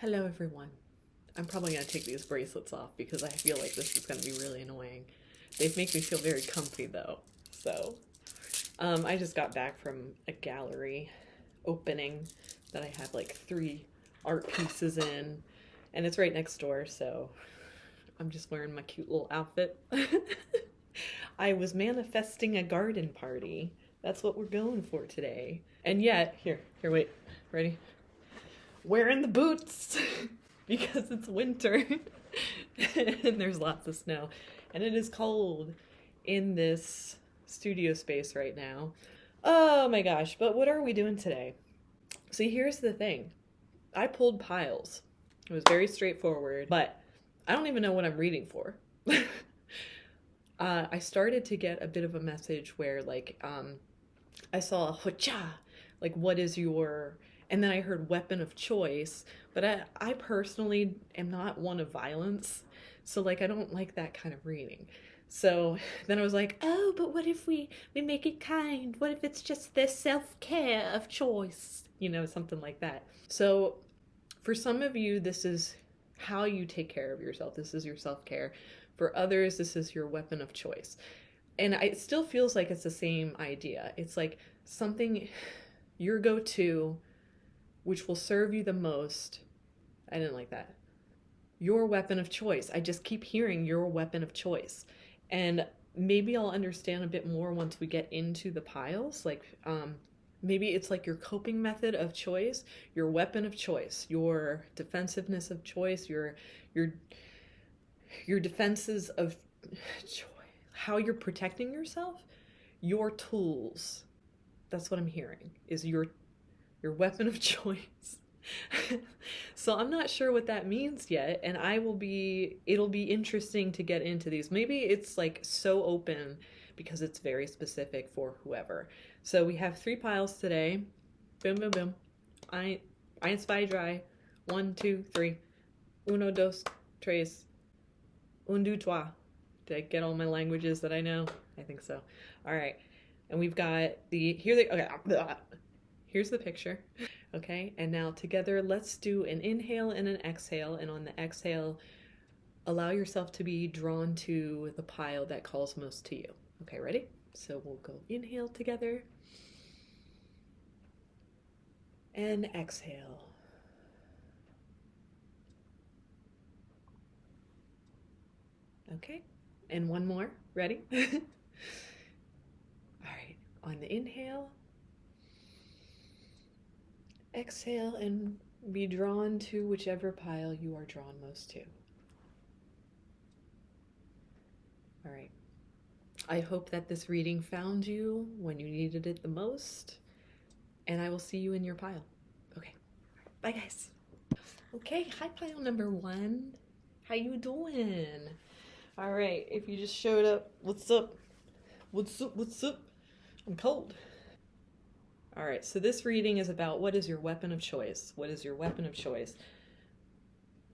Hello everyone. I'm probably going to take these bracelets off because I feel like this is going to be really annoying. They make me feel very comfy though. So, I just got back from a gallery opening that I have like 3 art pieces in, and it's right next door, so I'm just wearing my cute little outfit. I was manifesting a garden party. That's what we're going for today. And yet, here, wait, ready? Wearing the boots because it's winter and there's lots of snow and it is cold in this studio space right now. Oh my gosh, but what are we doing today? See, here's the thing. I pulled piles. It was very straightforward, but I don't even know what I'm reading for. I started to get a bit of a message where I saw a hocha, like what is your, and then I heard weapon of choice, but I personally am not one of violence, so I don't like that kind of reading. So then I was like, oh, but what if we make it kind? What if it's just the self-care of choice? Something like that. So for some of you, this is how you take care of yourself. This is your self-care. For others, this is your weapon of choice. And it still feels like it's the same idea. It's like something, your go-to, which will serve you the most. I didn't like that. Your weapon of choice. I just keep hearing your weapon of choice. And maybe I'll understand a bit more once we get into the piles. Maybe it's like your coping method of choice, your weapon of choice, your defensiveness of choice, your defenses of choice, how you're protecting yourself, your tools. That's what I'm hearing, is your weapon of choice. So I'm not sure what that means yet, and it'll be interesting to get into these. Maybe it's so open because it's very specific for whoever. So we have 3 piles today. Boom, boom, boom. I spy dry. 1, 2, 3. Uno, dos, tres. Un, deux, trois. Did I get all my languages that I know? I think so. All right. And we've got here's the picture. Okay, and now together, let's do an inhale and an exhale. And on the exhale, allow yourself to be drawn to the pile that calls most to you. Okay, ready? So we'll go inhale together. And exhale. Okay, and one more. Ready? All right, on the inhale, exhale, and be drawn to whichever pile you are drawn most to. All right. I hope that this reading found you when you needed it the most, and I will see you in your pile. Okay. Bye, guys. Okay, hi, pile number 1. How you doing? All right, if you just showed up, what's up? What's up? What's up? I'm cold. All right, so this reading is about what is your weapon of choice? What is your weapon of choice?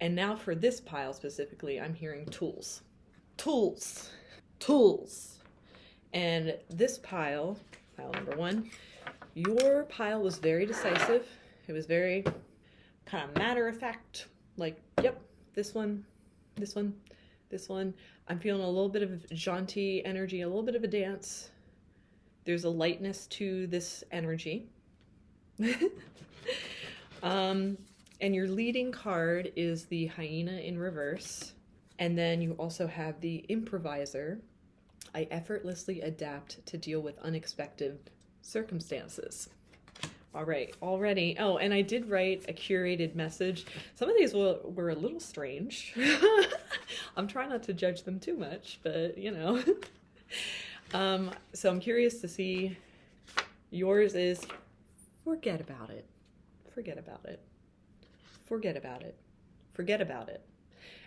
And now for this pile specifically, I'm hearing tools. Tools. Tools. And this pile number 1, your pile was very decisive. It was very kind of matter of fact, yep, this one, this one, this one. I'm feeling a little bit of jaunty energy, a little bit of a dance. There's a lightness to this energy. And your leading card is the hyena in reverse. And then you also have the improviser. I effortlessly adapt to deal with unexpected circumstances. All right, already. Oh, and I did write a curated message. Some of these were a little strange. I'm trying not to judge them too much, but So I'm curious to see. Yours is forget about it. Forget about it. Forget about it. Forget about it.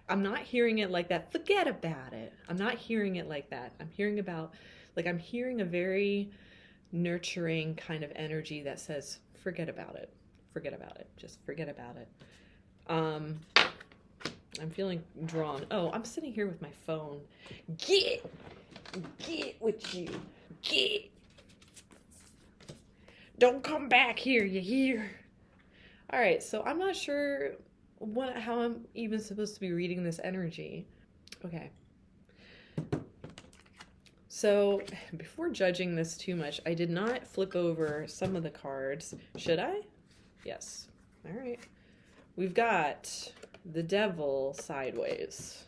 I'm not hearing it like that. Forget about it. I'm not hearing it like that. I'm hearing I'm hearing a very nurturing kind of energy that says, forget about it. Forget about it. Just forget about it. I'm feeling drawn. Oh, I'm sitting here with my phone. Get with you. Get. Don't come back here, you hear? All right, so I'm not sure how I'm even supposed to be reading this energy. Okay. So, before judging this too much, I did not flip over some of the cards. Should I? Yes. All right. We've got the Devil sideways.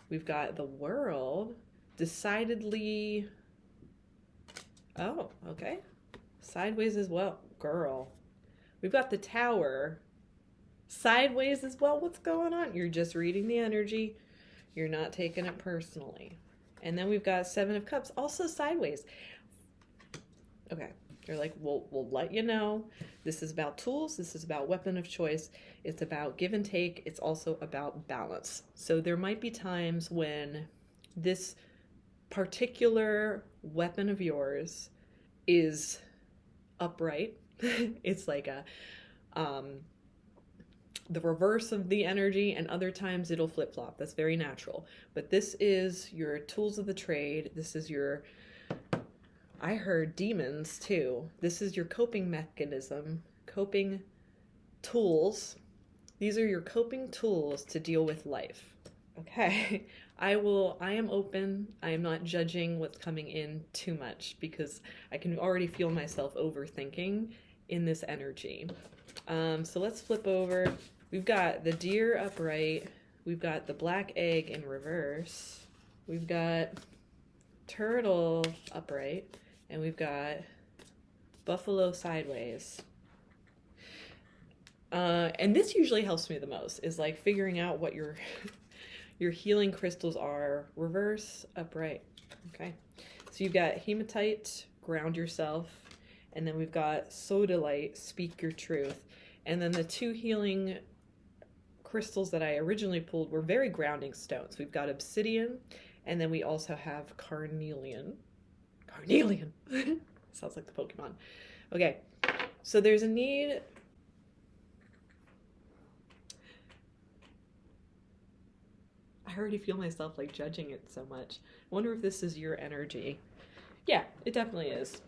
We've got the World decidedly... Oh, okay. Sideways as well. Girl. We've got the Tower sideways as well. What's going on? You're just reading the energy. You're not taking it personally. And then we've got Seven of Cups, also sideways. Okay. They're like, we'll let you know. This is about tools. This is about weapon of choice. It's about give and take. It's also about balance. So there might be times when this particular weapon of yours is upright. It's like the reverse of the energy, and other times it'll flip-flop. That's very natural. But this is your tools of the trade. This is your, I heard demons too. This is your coping mechanism, coping tools. These are your coping tools to deal with life. Okay. I am open. I am not judging what's coming in too much because I can already feel myself overthinking in this energy. So let's flip over. We've got the Deer upright. We've got the Black Egg in reverse. We've got Turtle upright. And we've got Buffalo sideways. And this usually helps me the most, is like figuring out what your healing crystals are. Reverse, upright. Okay. So you've got Hematite, ground yourself. And then we've got Sodalite, speak your truth. And then the two healing crystals that I originally pulled were very grounding stones. We've got Obsidian, and then we also have Carnelian. Carnelian! Sounds like the Pokemon. Okay, so there's a need... I already feel myself like judging it so much. I wonder if this is your energy. Yeah, it definitely is.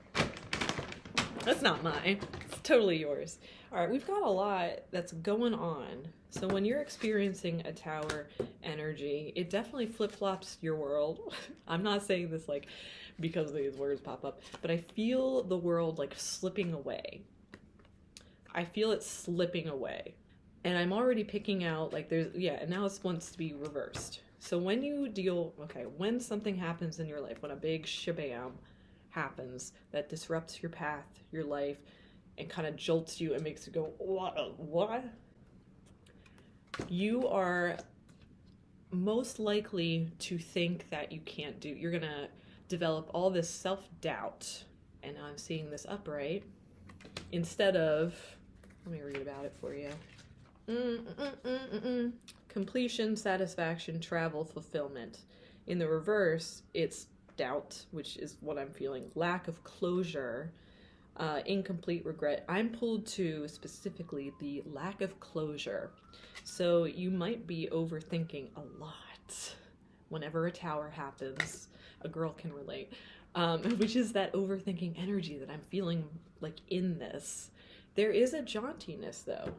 That's not mine. It's totally yours. All right, we've got a lot that's going on. So when you're experiencing a Tower energy, it definitely flip-flops your world. I'm not saying this like because these words pop up, but I feel the world like slipping away. I feel it slipping away. And I'm already picking out like there's, yeah, and now it wants to be reversed. So when you deal, okay, when something happens in your life, when a big shabam happens that disrupts your path, your life, and kind of jolts you and makes you go, what? You are most likely to think that you can't do. You're going to develop all this self-doubt. And I'm seeing this upright. Instead of, let me read about it for you. Completion, satisfaction, travel, fulfillment. In the reverse, it's doubt, which is what I'm feeling. Lack of closure. Incomplete regret. I'm pulled to specifically the lack of closure. So you might be overthinking a lot whenever a Tower happens. A girl can relate. Which is that overthinking energy that I'm feeling like in this. There is a jauntiness though.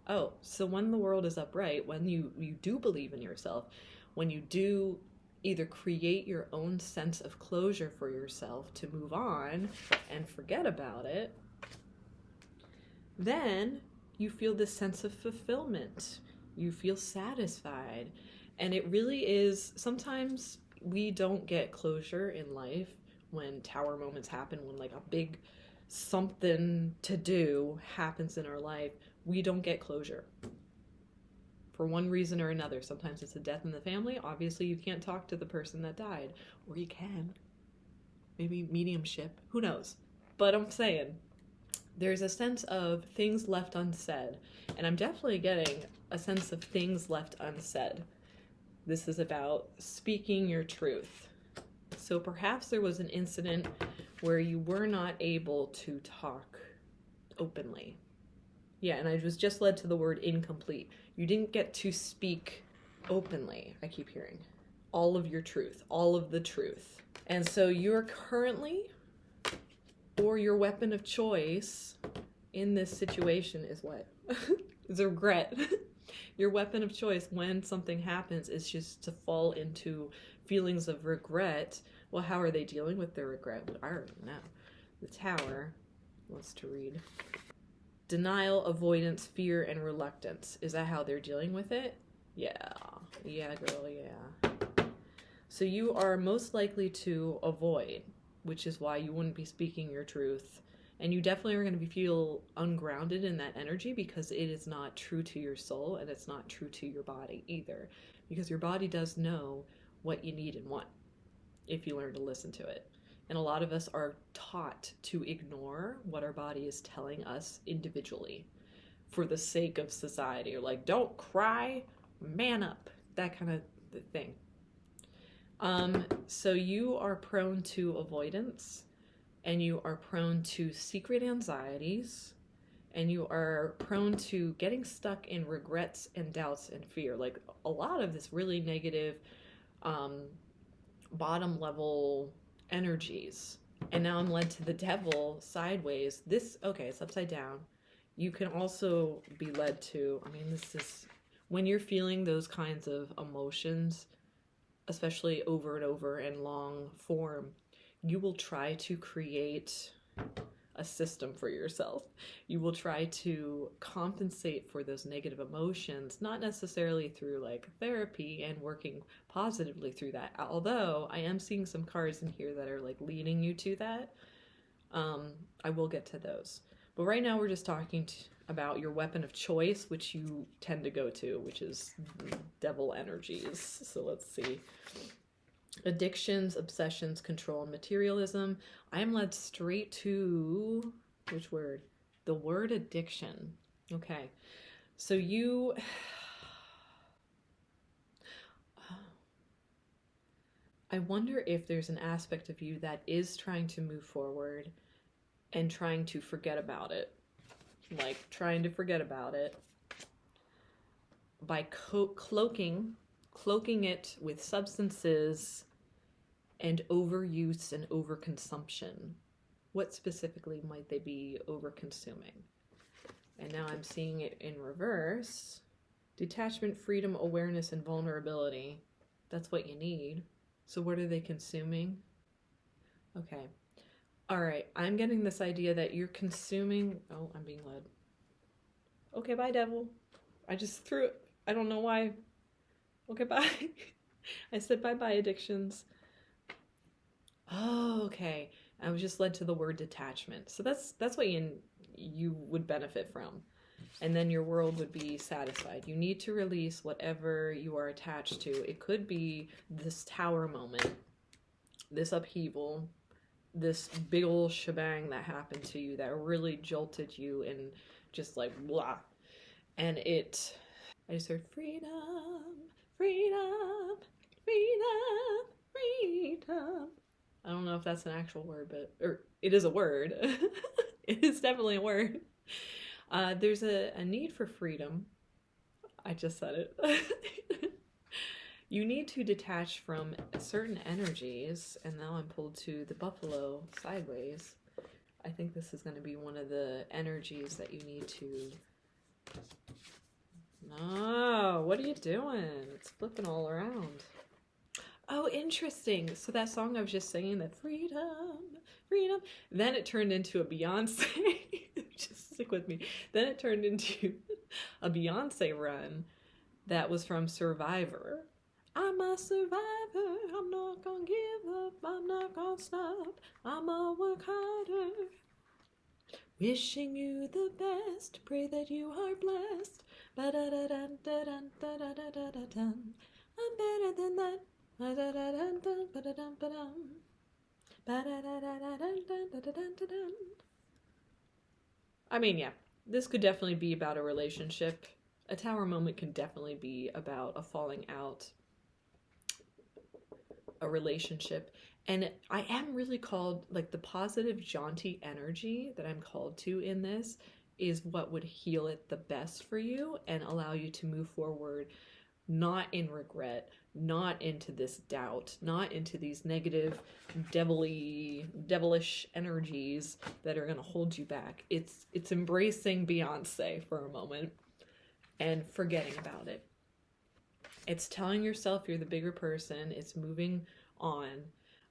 Oh, so when the world is upright, when you do believe in yourself, when you do either create your own sense of closure for yourself to move on and forget about it, then you feel this sense of fulfillment. You feel satisfied. And it really is, sometimes we don't get closure in life when Tower moments happen, when like a big something to do happens in our life. We don't get closure. For one reason or another. Sometimes it's a death in the family. Obviously, you can't talk to the person that died. Or you can. Maybe mediumship. Who knows? But I'm saying, there's a sense of things left unsaid. And I'm definitely getting a sense of things left unsaid. This is about speaking your truth. So perhaps there was an incident where you were not able to talk openly. Yeah, and I was just led to the word incomplete. You didn't get to speak openly, I keep hearing. All of your truth, all of the truth. And so you're currently, or your weapon of choice in this situation is what? Is regret. Your weapon of choice when something happens is just to fall into feelings of regret. Well, how are they dealing with their regret? I already know. The Tower wants to read. Denial, avoidance, fear, and reluctance. Is that how they're dealing with it? Yeah. Yeah, girl, yeah. So you are most likely to avoid, which is why you wouldn't be speaking your truth. And you definitely are going to feel ungrounded in that energy because it is not true to your soul and it's not true to your body either. Because your body does know what you need and want if you learn to listen to it. And a lot of us are taught to ignore what our body is telling us individually for the sake of society. Or like, don't cry, man up, that kind of thing. So you are prone to avoidance, and you are prone to secret anxieties, and you are prone to getting stuck in regrets and doubts and fear. Like a lot of this really negative bottom level energies. And now I'm led to the devil sideways. This, okay, it's upside down. You can also be led to, I mean, this is when you're feeling those kinds of emotions, especially over and over in long form, you will try to create a system for yourself. You will try to compensate for those negative emotions, not necessarily through like therapy and working positively through that. Although I am seeing some cards in here that are like leading you to that. I will get to those. But right now we're just talking about your weapon of choice, which you tend to go to, which is devil energies. So let's see. Addictions, obsessions, control, and materialism. I am led straight to, which word? The word addiction. Okay. So you, I wonder if there's an aspect of you that is trying to move forward and trying to forget about it. Like trying to forget about it by cloaking it with substances and overuse and overconsumption. What specifically might they be overconsuming? And now I'm seeing it in reverse. Detachment, freedom, awareness, and vulnerability. That's what you need. So what are they consuming? Okay. All right. I'm getting this idea that you're consuming... Oh, I'm being led. Okay, bye, devil. I just threw it. I don't know why. Okay, bye. I said bye-bye, addictions. Oh, okay. I was just led to the word detachment. So that's what you would benefit from. And then your world would be satisfied. You need to release whatever you are attached to. It could be this tower moment, this upheaval, this big old shebang that happened to you that really jolted you and just like blah. And I just heard freedom, freedom, freedom, freedom. I don't know if that's an actual word, or it is a word. It is definitely a word. There's a need for freedom. I just said it. You need to detach from certain energies, and now I'm pulled to the buffalo sideways. I think this is going to be one of the energies that you need to... No, what are you doing? It's flipping all around. Oh, interesting. So that song I was just singing, that freedom, freedom, then it turned into a Beyonce. Just stick with me. Then it turned into a Beyonce run that was from Survivor. I'm a survivor. I'm not gonna give up. I'm not gonna stop. I'm a work harder. Wishing you the best. Pray that you are blessed. Ba-da-da-dun-da-dun-da-da-da-da-dun. I'm better than that. I mean, yeah, this could definitely be about a relationship. A tower moment can definitely be about a falling out, a relationship. And I am really called, like, the positive, jaunty energy that I'm called to in this is what would heal it the best for you and allow you to move forward, not in regret, not into this doubt, not into these negative, devilish energies that are going to hold you back. It's embracing Beyonce for a moment and forgetting about it. It's telling yourself you're the bigger person. It's moving on.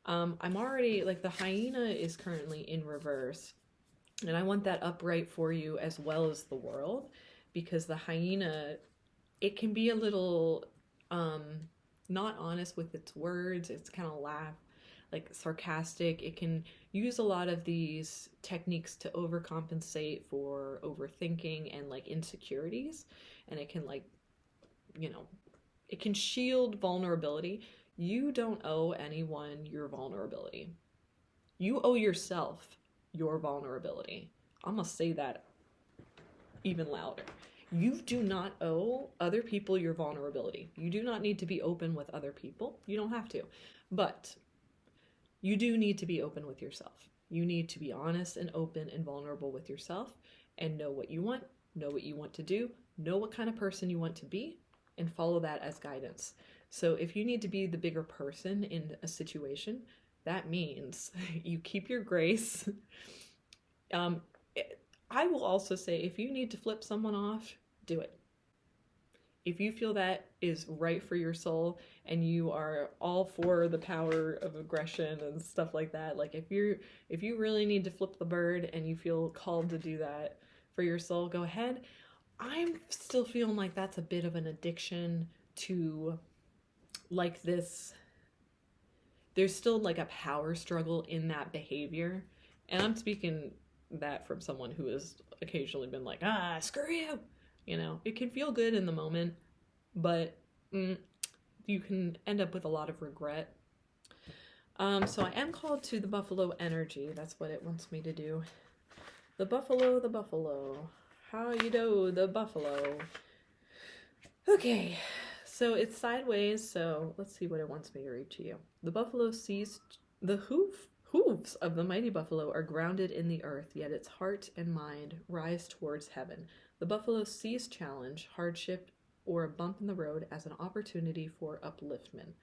I'm already, like, the hyena is currently in reverse, and I want that upright for you as well as the world, because the hyena, it can be a little not honest with its words. It's kind of like sarcastic. It can use a lot of these techniques to overcompensate for overthinking and like insecurities, and it can, like, you know, it can shield vulnerability. You don't owe anyone your vulnerability. You owe yourself your vulnerability. I'm gonna say that even louder. You do not owe other people your vulnerability. You do not need to be open with other people. You don't have to. But you do need to be open with yourself. You need to be honest and open and vulnerable with yourself, and know what you want, know what you want to do, know what kind of person you want to be, and follow that as guidance. So if you need to be the bigger person in a situation, that means you keep your grace. I will also say, if you need to flip someone off, do it. If you feel that is right for your soul, and you are all for the power of aggression and stuff like that, like if you really need to flip the bird and you feel called to do that for your soul, go ahead. I'm still feeling like that's a bit of an addiction to, like, this. There's still like a power struggle in that behavior. And I'm speaking that from someone who has occasionally been like, screw you. You know, it can feel good in the moment, but you can end up with a lot of regret. So I am called to the buffalo energy. That's what it wants me to do. The buffalo, the buffalo. How you do, the buffalo. Okay, so it's sideways, so let's see what it wants me to read to you. The buffalo sees the hooves of the mighty buffalo are grounded in the earth, yet its heart and mind rise towards heaven. The buffalo sees challenge, hardship, or a bump in the road as an opportunity for upliftment.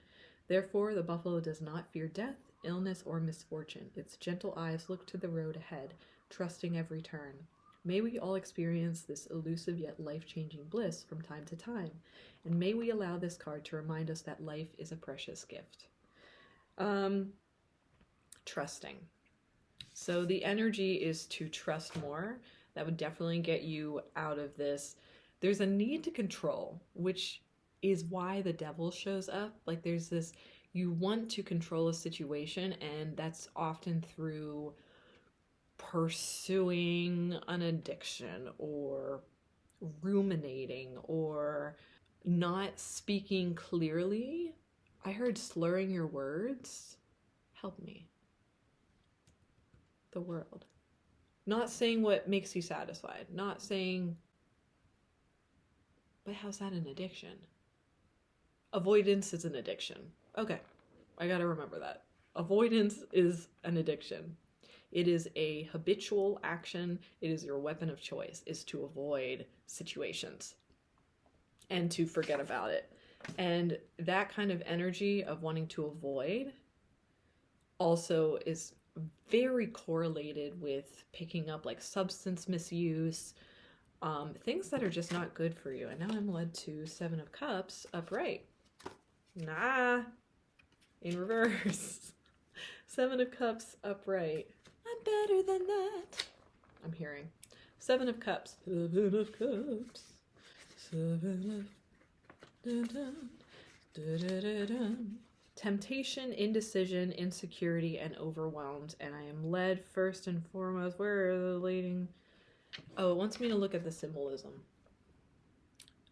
Therefore, the buffalo does not fear death, illness, or misfortune. Its gentle eyes look to the road ahead, trusting every turn. May we all experience this elusive yet life-changing bliss from time to time, and may we allow this card to remind us that life is a precious gift. Trusting. So the energy is to trust more. That would definitely get you out of this. There's a need to control, which is why the devil shows up. Like, there's this, you want to control a situation, and that's often through pursuing an addiction or ruminating or not speaking clearly. I heard slurring your words. Help me. The world. Not saying what makes you satisfied. Not saying, but how's that an addiction? Avoidance is an addiction. Okay, I gotta remember that. Avoidance is an addiction. It is a habitual action. It is your weapon of choice, is to avoid situations and to forget about it. And that kind of energy of wanting to avoid also is very correlated with picking up like substance misuse, things that are just not good for you. And now I'm led to 7 of Cups upright. Nah, in reverse. 7 of Cups upright. I'm better than that. I'm hearing 7 of Cups. 7 of Cups. 7 of... Dun, dun, dun, dun, dun, dun. Temptation, indecision, insecurity, and overwhelmed. And I am led first and foremost. Where are the leading? Oh, it wants me to look at the symbolism.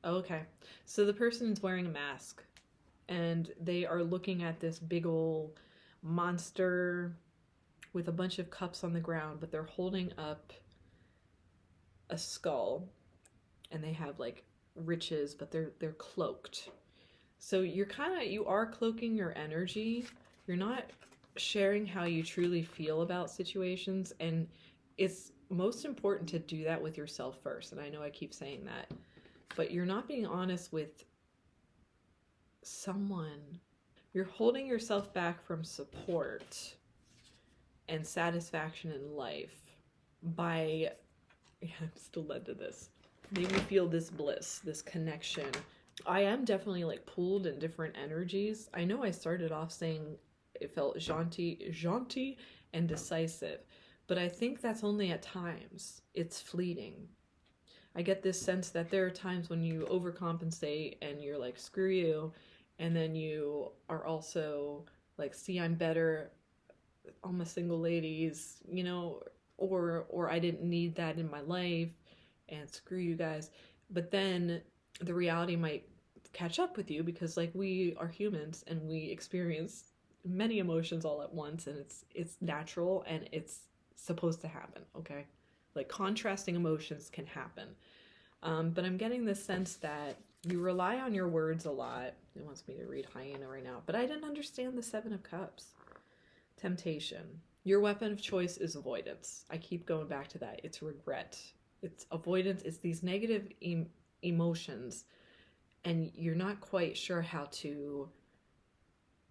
Okay. So the person is wearing a mask, and they are looking at this big ol' monster with a bunch of cups on the ground, but they're holding up a skull, and they have like riches, but they're cloaked. So you are cloaking your energy. You're not sharing how you truly feel about situations, and it's most important to do that with yourself first. And I know I keep saying that, but you're not being honest with someone. You're holding yourself back from support and satisfaction in life by, I'm still led to this, Made me feel this bliss, this connection. I am definitely like pulled in different energies. I know I started off saying it felt jaunty and decisive, but I think that's only at times. It's fleeting. I get this sense that there are times when you overcompensate and you're like, screw you, and then you are also like, see, I'm better, I'm a single ladies, you know, or I didn't need that in my life, and screw you guys. But then the reality might catch up with you because like we are humans and we experience many emotions all at once, and it's natural and it's supposed to happen, okay? Like contrasting emotions can happen. But I'm getting this sense that you rely on your words a lot. It wants me to read hyena right now, but I didn't understand the Seven of Cups. Temptation. Your weapon of choice is avoidance. I keep going back to that. It's regret. It's avoidance. It's these negative emotions, and you're not quite sure how to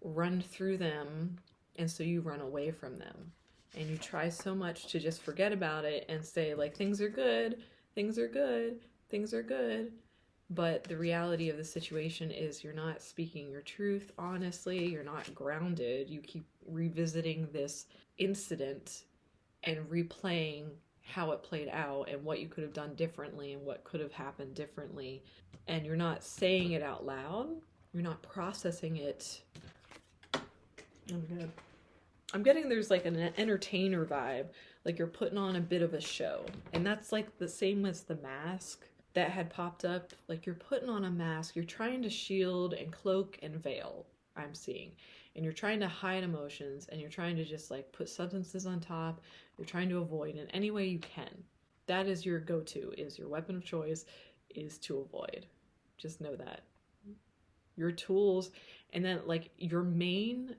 run through them, and so you run away from them. And you try so much to just forget about it and say, like, things are good, things are good, things are good. But the reality of the situation is you're not speaking your truth honestly, you're not grounded. You keep revisiting this incident and replaying how it played out and what you could have done differently and what could have happened differently. And you're not saying it out loud. You're not processing it. I'm good. I'm getting there's like an entertainer vibe, like you're putting on a bit of a show. And that's like the same as the mask that had popped up. Like you're putting on a mask, you're trying to shield and cloak and veil, I'm seeing. And you're trying to hide emotions, and you're trying to just like put substances on top. You're trying to avoid in any way you can. That is your go-to, is your weapon of choice is to avoid. Just know that. Your tools, and then like your main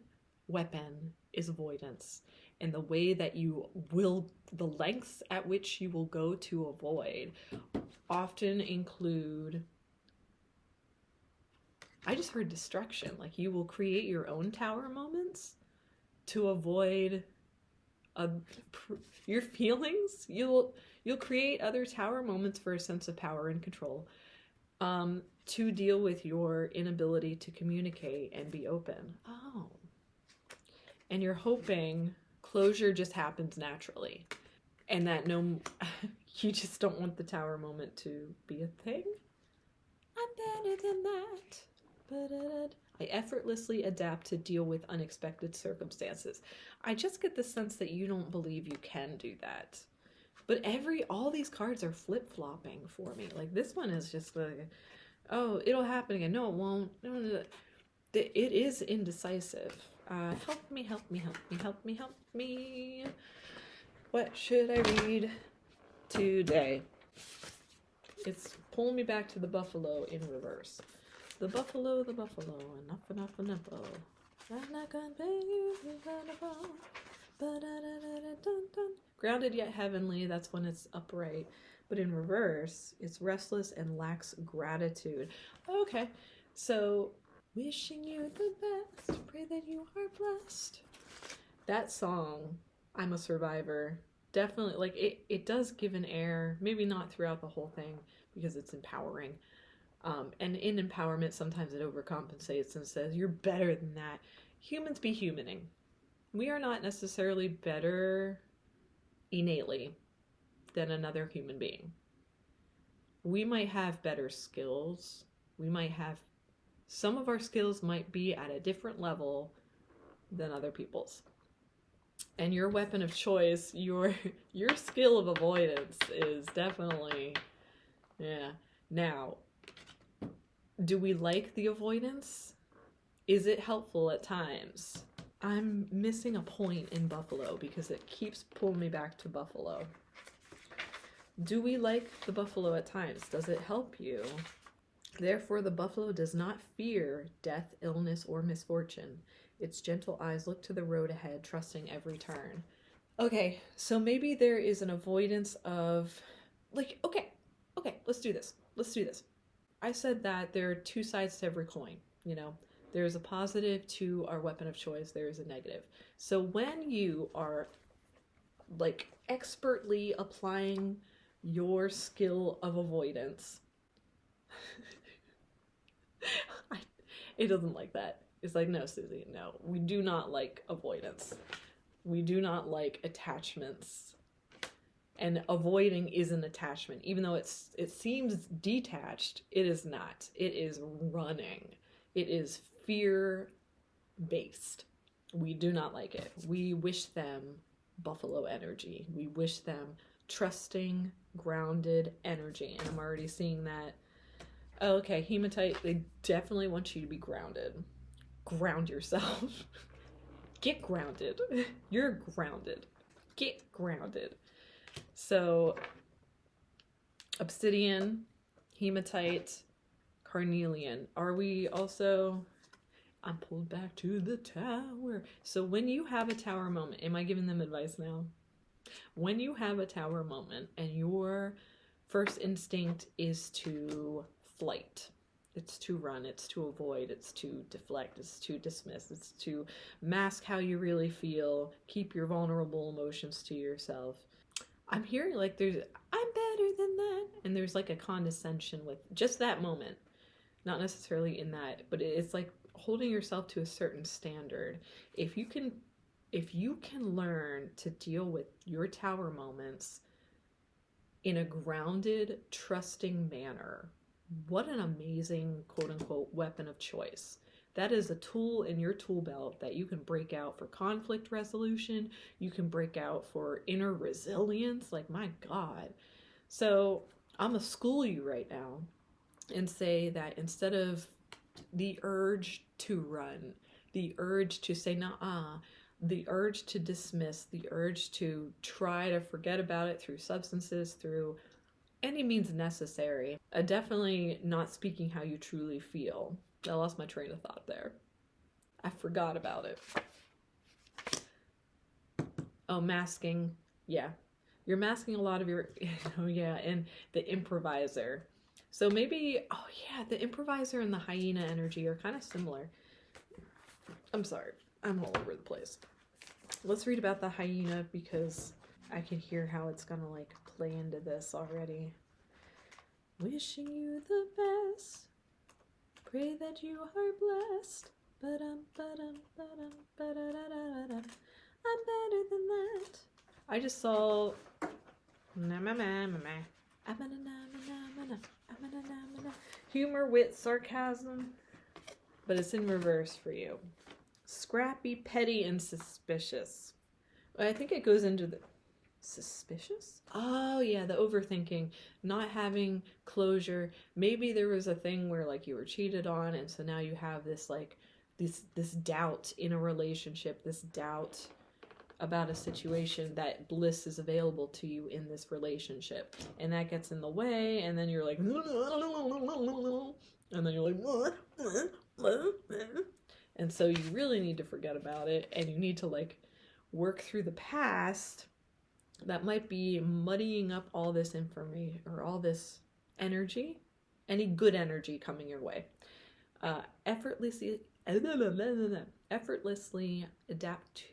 weapon is avoidance. And the way that you will, the lengths at which you will go to avoid often include, I just heard destruction. Like you will create your own tower moments to avoid your feelings. You'll create other tower moments for a sense of power and control, to deal with your inability to communicate and be open. Oh. And you're hoping closure just happens naturally, and that you just don't want the tower moment to be a thing. I'm better than that. I effortlessly adapt to deal with unexpected circumstances. I just get the sense that you don't believe you can do that. But all these cards are flip-flopping for me. Like this one is just like, oh, it'll happen again. No, it won't. It is indecisive. Help me, help me, help me, help me, help me. What should I read today? It's pulling me back to the buffalo in reverse. The buffalo, enough. I'm not gonna pay you, grounded yet heavenly, that's when it's upright. But in reverse, it's restless and lacks gratitude. Okay, so wishing you the best, pray that you are blessed. That song, I'm a Survivor, definitely, like, it does give an air, maybe not throughout the whole thing, because it's empowering. And in empowerment, sometimes it overcompensates and says, you're better than that. Humans be humaning. We are not necessarily better innately than another human being. We might have better skills. Some of our skills might be at a different level than other people's. And your weapon of choice, your skill of avoidance is definitely, yeah. Now, do we like the avoidance? Is it helpful at times? I'm missing a point in Buffalo because it keeps pulling me back to Buffalo. Do we like the buffalo at times? Does it help you? Therefore, the buffalo does not fear death, illness, or misfortune. Its gentle eyes look to the road ahead, trusting every turn. Okay, so maybe there is an avoidance of, like, okay, let's do this. I said that there are two sides to every coin, you know. There's a positive to our weapon of choice, there is a negative. So when you are, like, expertly applying your skill of avoidance. It doesn't like that. It's like, no, Susie, no. We do not like avoidance. We do not like attachments. And avoiding is an attachment. Even though it seems detached, it is not. It is running. It is fear-based. We do not like it. We wish them buffalo energy. We wish them trusting, grounded energy. And I'm already seeing that. Oh, okay, hematite, they definitely want you to be grounded. Ground yourself. Get grounded. You're grounded. Get grounded. So, obsidian, hematite, carnelian. Are we also... I'm pulled back to the tower. So when you have a tower moment, am I giving them advice now? When you have a tower moment and your first instinct is to flight, it's to run, it's to avoid, it's to deflect, it's to dismiss, it's to mask how you really feel, keep your vulnerable emotions to yourself. I'm hearing like there's, I'm better than that, and there's like a condescension with just that moment. Not necessarily in that, but it's like holding yourself to a certain standard. If you can learn to deal with your tower moments in a grounded, trusting manner, what an amazing quote unquote weapon of choice. That is a tool in your tool belt that you can break out for conflict resolution. You can break out for inner resilience. Like, my God. So I'm gonna school you right now and say that instead of the urge to run, the urge to say nah, the urge to dismiss, the urge to try to forget about it through substances, through any means necessary, definitely not speaking how you truly feel. I lost my train of thought there. I forgot about it. Oh, masking. Yeah. You're masking a lot of your... Oh, yeah, and the improviser. So maybe... Oh, yeah, the improviser and the hyena energy are kind of similar. I'm sorry. I'm all over the place. Let's read about the hyena because I can hear how it's gonna, like, play into this already. Wishing you the best. Pray that you are blessed. Ba-dum, ba-dum, ba-dum, ba-da-da-da-da. I'm better than that. I just saw... Humor, wit, sarcasm. But it's in reverse for you. Scrappy, petty, and suspicious. I think it goes into the... Suspicious? Oh, yeah, the overthinking. Not having closure. Maybe there was a thing where, like, you were cheated on, and so now you have this, like, this doubt in a relationship, this doubt about a situation that bliss is available to you in this relationship. And that gets in the way, and then you're like... And then you're like... And so you really need to forget about it, and you need to, like, work through the past that might be muddying up all this information, or all this energy, any good energy coming your way. Effortlessly adapt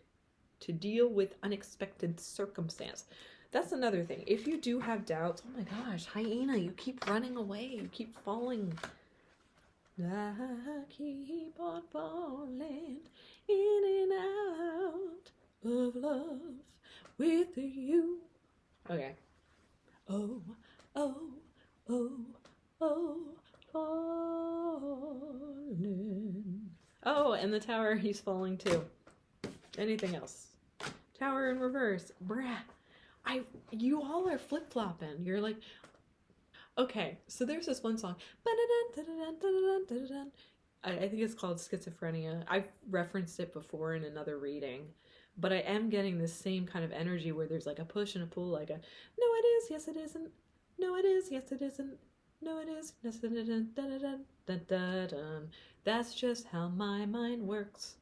to deal with unexpected circumstance. That's another thing. If you do have doubts, oh my gosh, hyena, you keep running away, you keep falling. I keep on falling in and out of love with you. Okay. Oh, oh, oh, oh, falling. Oh, and the tower, he's falling too. Anything else? Tower in reverse. Bruh. You all are flip-flopping. You're like... Okay, so there's this one song. I think it's called Schizophrenia. I've referenced it before in another reading. But I am getting this same kind of energy where there's like a push and a pull, like a, no it is, yes it isn't, no it is, yes it isn't, no it is, yes it isn't, da-da-da-da-da-da-da. That's just how my mind works.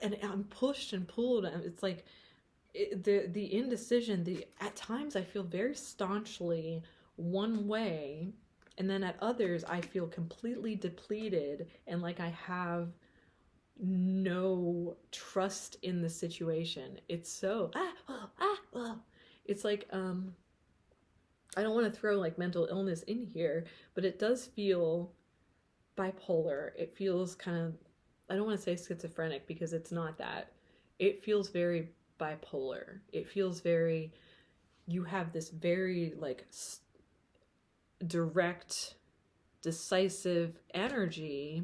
And I'm pushed and pulled, and it's like, the indecision, at times I feel very staunchly one way, and then at others I feel completely depleted, and like I have no trust in the situation. It's so it's like I don't want to throw like mental illness in here, but it does feel bipolar. It feels kind of, I don't want to say schizophrenic because it's not that. It feels very bipolar. It feels very, you have this very like direct, decisive energy,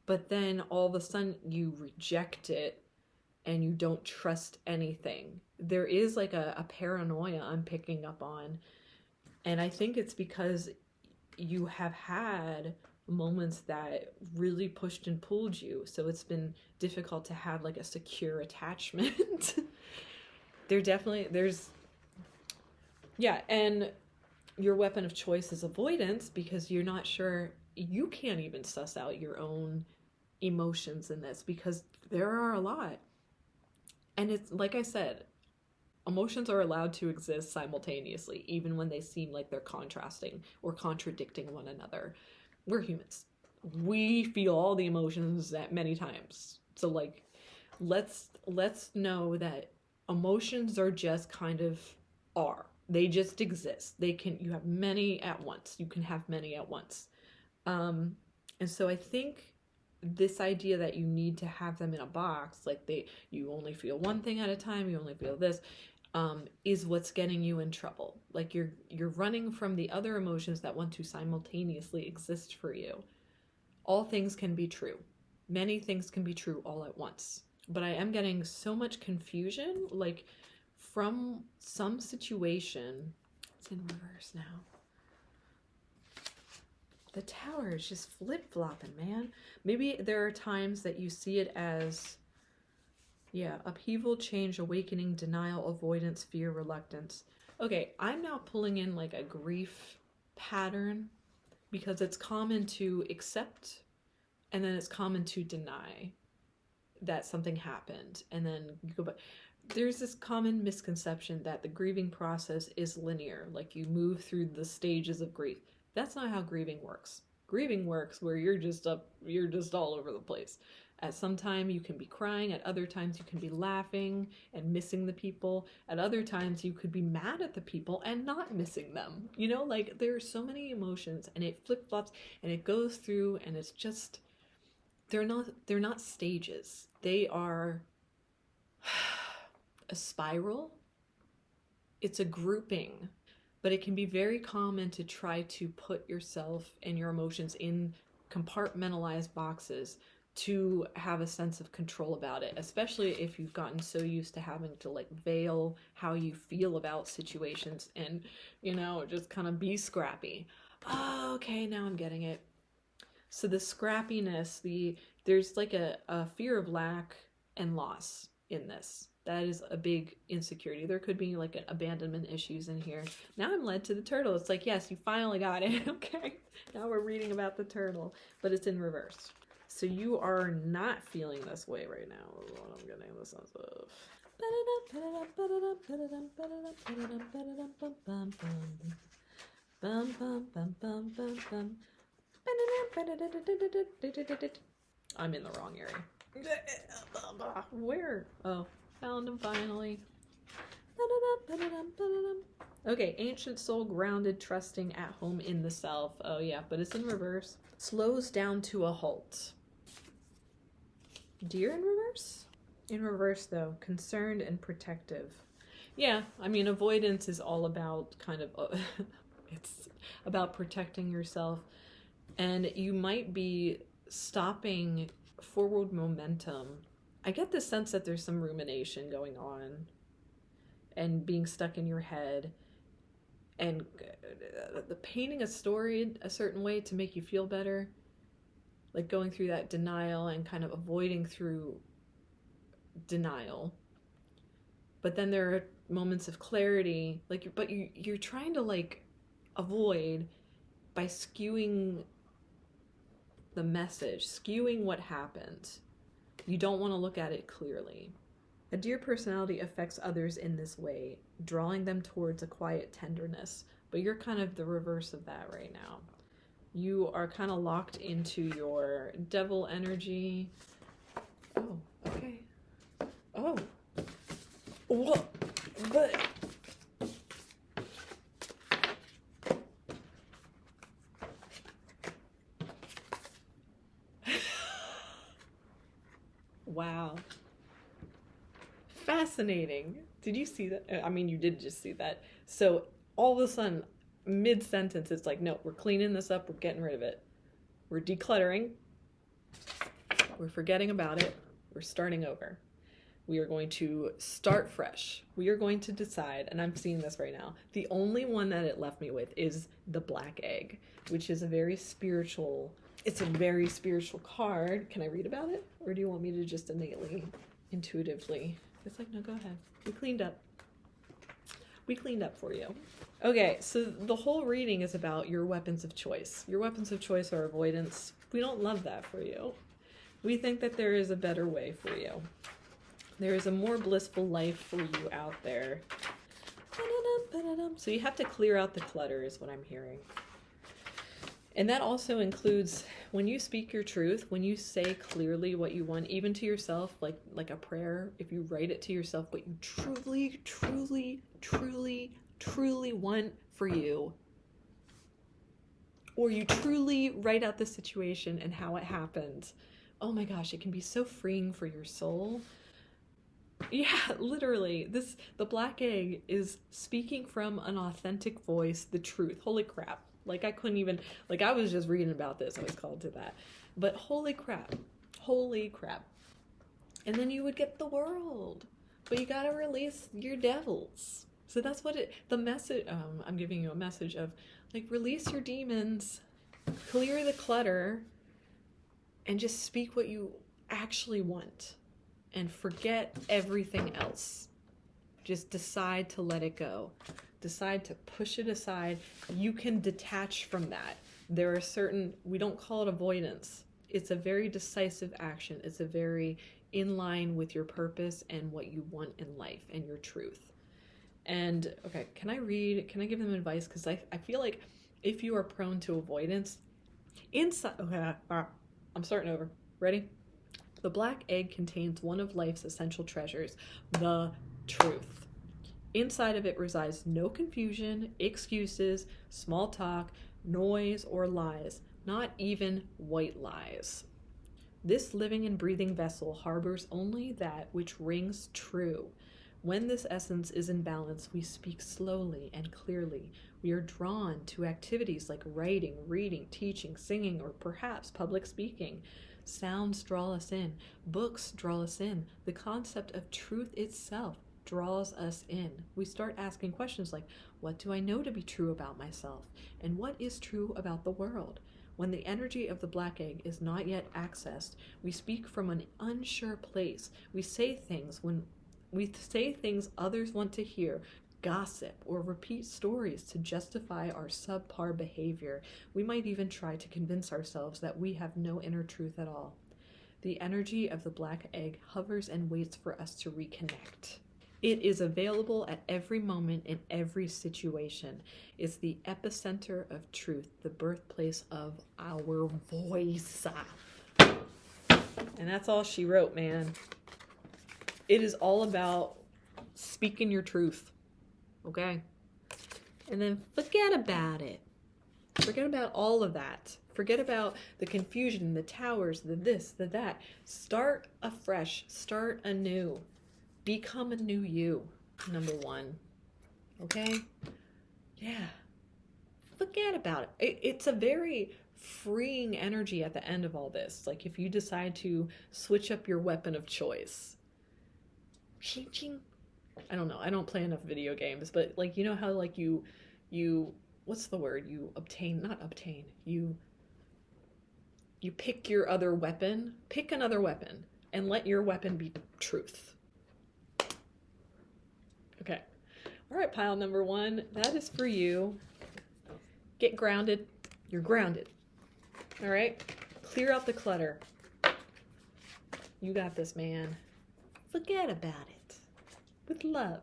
but then all of a sudden you reject it and you don't trust anything. There is like a paranoia I'm picking up on. And I think it's because you have had moments that really pushed and pulled you. So it's been difficult to have like a secure attachment. there's, yeah. And your weapon of choice is avoidance because you're not sure, you can't even suss out your own emotions in this because there are a lot. And it's like I said, emotions are allowed to exist simultaneously, even when they seem like they're contrasting or contradicting one another. We're humans. We feel all the emotions at many times. So like, let's know that emotions are just kind of are. They just exist. You have many at once. You can have many at once. And so I think this idea that you need to have them in a box, like you only feel one thing at a time, you only feel this, is what's getting you in trouble. Like you're running from the other emotions that want to simultaneously exist for you. All things can be true. Many things can be true all at once. But I am getting so much confusion, like from some situation. It's in reverse now. The tower is just flip-flopping, man. Maybe there are times that you see it as, yeah, upheaval, change, awakening, denial, avoidance, fear, reluctance. Okay, I'm now pulling in like a grief pattern because it's common to accept and then it's common to deny that something happened and then you go back. There's this common misconception that the grieving process is linear, like you move through the stages of grief. That's not how grieving works. Grieving works where you're just all over the place. At some time you can be crying, at other times you can be laughing and missing the people, at other times you could be mad at the people and not missing them. You know, like there are so many emotions and it flip-flops and it goes through and it's just, they're not stages. They are a spiral. It's a grouping. But it can be very common to try to put yourself and your emotions in compartmentalized boxes to have a sense of control about it, especially if you've gotten so used to having to like veil how you feel about situations and, you know, just kind of be scrappy. Oh, okay, now I'm getting it. So the scrappiness, there's like a fear of lack and loss in this. That is a big insecurity. There could be like an abandonment issues in here. Now I'm led to the turtle. It's like, yes, you finally got it. Okay. Now we're reading about the turtle, but it's in reverse. So you are not feeling this way right now is what I'm getting the sense of. I'm in the wrong area. Where? Oh. Found him finally. Okay, ancient soul, grounded, trusting, at home in the self. Oh yeah, but it's in reverse. Slows down to a halt. Deer in reverse? In reverse though, concerned and protective. Yeah, I mean avoidance is all about kind of, it's about protecting yourself. And you might be stopping forward momentum. I get the sense that there's some rumination going on and being stuck in your head and the painting a story a certain way to make you feel better, like going through that denial and kind of avoiding through denial. But then there are moments of clarity, like you're trying to like avoid by skewing the message, skewing what happened. You don't want to look at it clearly. A deer personality affects others in this way, drawing them towards a quiet tenderness. But you're kind of the reverse of that right now. You are kind of locked into your devil energy. Oh, okay. Oh. What? But Wow. Fascinating. Did you see that? I mean, you did just see that. So all of a sudden, mid-sentence, it's like, no, we're cleaning this up. We're getting rid of it. We're decluttering. We're forgetting about it. We're starting over. We are going to start fresh. We are going to decide, and I'm seeing this right now. The only one that it left me with is the black egg, which is a very spiritual, it's a very spiritual card. Can I read about it? Or do you want me to just innately, intuitively? It's like, no, go ahead. We cleaned up. We cleaned up for you. Okay, so the whole reading is about your weapons of choice. Your weapons of choice are avoidance. We don't love that for you. We think that there is a better way for you. There is a more blissful life for you out there. So you have to clear out the clutter is what I'm hearing. And that also includes when you speak your truth, when you say clearly what you want, even to yourself, like a prayer, if you write it to yourself, what you truly, truly, truly, truly want for you, or you truly write out the situation and how it happened. Oh my gosh, it can be so freeing for your soul. Yeah, literally, the black egg is speaking from an authentic voice, the truth. Holy crap. Like I couldn't even, like I was just reading about this, I was called to that. But holy crap. Holy crap. And then you would get the world. But you gotta release your devils. So that's what the message, I'm giving you a message of, like, release your demons, clear the clutter, and just speak what you actually want. And forget everything else. Just decide to let it go. Decide to push it aside. You can detach from that. There are certain, we don't call it avoidance. It's a very decisive action. It's a very in line with your purpose and what you want in life and your truth. And okay, can I give them advice? Because I feel like if you are prone to avoidance, okay, I'm starting over. Ready? The black egg contains one of life's essential treasures, the truth. Inside of it resides no confusion, excuses, small talk, noise, or lies, not even white lies. This living and breathing vessel harbors only that which rings true. When this essence is in balance, we speak slowly and clearly. We are drawn to activities like writing, reading, teaching, singing, or perhaps public speaking. Sounds draw us in. Books draw us in. The concept of truth itself draws us in. We start asking questions like, what do I know to be true about myself? And what is true about the world? When the energy of the black egg is not yet accessed, we speak from an unsure place. We say things others want to hear, gossip, or repeat stories to justify our subpar behavior. We might even try to convince ourselves that we have no inner truth at all. The energy of the black egg hovers and waits for us to reconnect. It is available at every moment in every situation. It's the epicenter of truth, the birthplace of our voice. And that's all she wrote, man. It is all about speaking your truth. Okay? And then forget about it. Forget about all of that. Forget about the confusion, the towers, the this, the that. Start afresh. Start anew. Become a new you, number one. Okay? Yeah. Forget about it. It's a very freeing energy at the end of all this. Like if you decide to switch up your weapon of choice. I don't know. I don't play enough video games, but like, you know how like you, what's the word? You pick your other weapon. Pick another weapon and let your weapon be truth. Okay. All right, pile number one. That is for you. Get grounded. You're grounded. All right? Clear out the clutter. You got this, man. Forget about it. With love.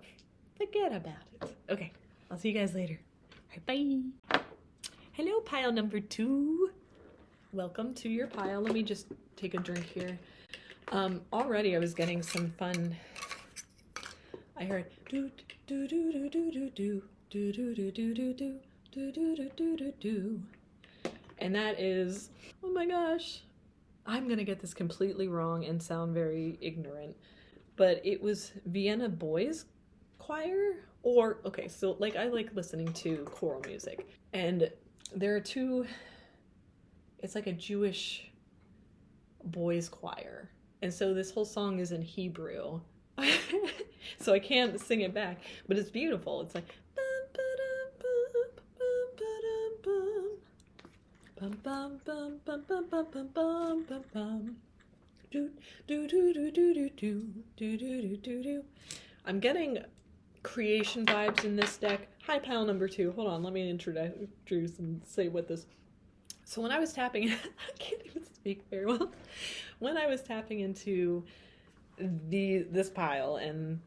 Forget about it. Okay. I'll see you guys later. All right, bye. Hello, pile number two. Welcome to your pile. Let me just take a drink here. Already I was getting some fun. I heard do do do do do do do do do do do do do do do do do do. And that is, oh my gosh, I'm gonna get this completely wrong and sound very ignorant, but it was Vienna Boys Choir, or okay, so like I like listening to choral music, and there are two. It's like a Jewish boys choir, and so this whole song is in Hebrew, so I can't sing it back, but it's beautiful. It's like bum bum bum bum bum bum bum bum bum bum. Do do do do do do do do do do do. I'm getting creation vibes in this deck. Hi, pile number 2. Hold on, let me introduce and say what this. So when I was tapping, I can't even speak very well. When I was tapping into this pile and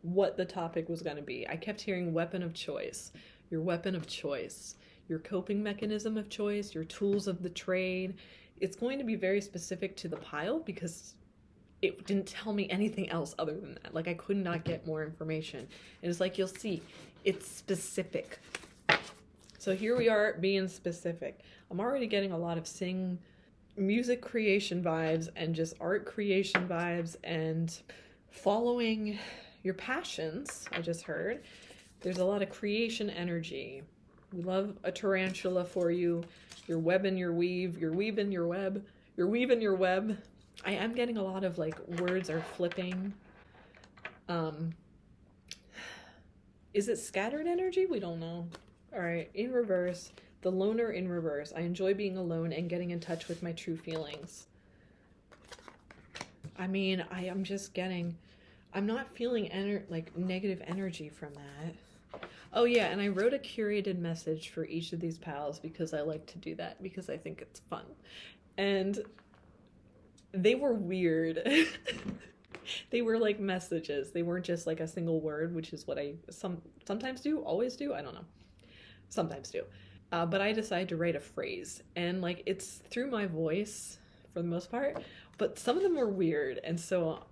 what the topic was going to be, I kept hearing weapon of choice, your weapon of choice, your coping mechanism of choice, your tools of the trade. It's going to be very specific to the pile because it didn't tell me anything else other than that. Like I could not get more information. And it's like, you'll see, it's specific. So here we are being specific. I'm already getting a lot of music creation vibes and just art creation vibes and following your passions. I just heard there's a lot of creation energy. We love a tarantula for you. Your web and your weave. You're weaving your web. You're weaving your web. I am getting a lot of like words are flipping. Is it scattered energy? We don't know. All right, in reverse, the loner in reverse. I enjoy being alone and getting in touch with my true feelings. I mean, I'm just getting, I'm not feeling like negative energy from that. Oh yeah, and I wrote a curated message for each of these pals because I like to do that because I think it's fun. And they were weird. They were like messages. They weren't just like a single word, which is what I sometimes do, always do. I don't know. Sometimes do. But I decided to write a phrase, and like it's through my voice for the most part, but some of them were weird. And so,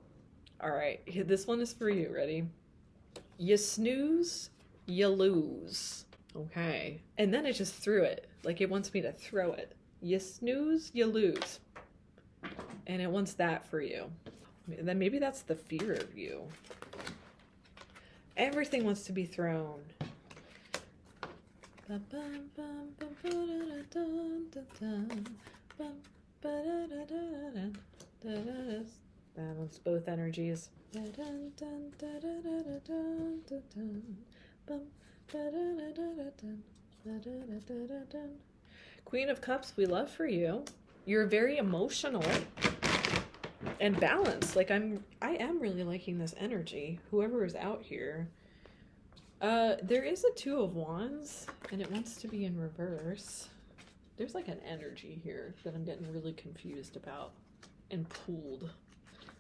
all right, this one is for you. Ready? You snooze, you lose. Okay. And then it just threw it. Like it wants me to throw it. You snooze, you lose. And it wants that for you. Then maybe that's the fear of you. Everything wants to be thrown. That one's both energies. Queen of Cups, we love for you. You're very emotional and balanced. Like I am really liking this energy. Whoever is out here. There is a Two of Wands, and it wants to be in reverse. There's like an energy here that I'm getting really confused about and pulled.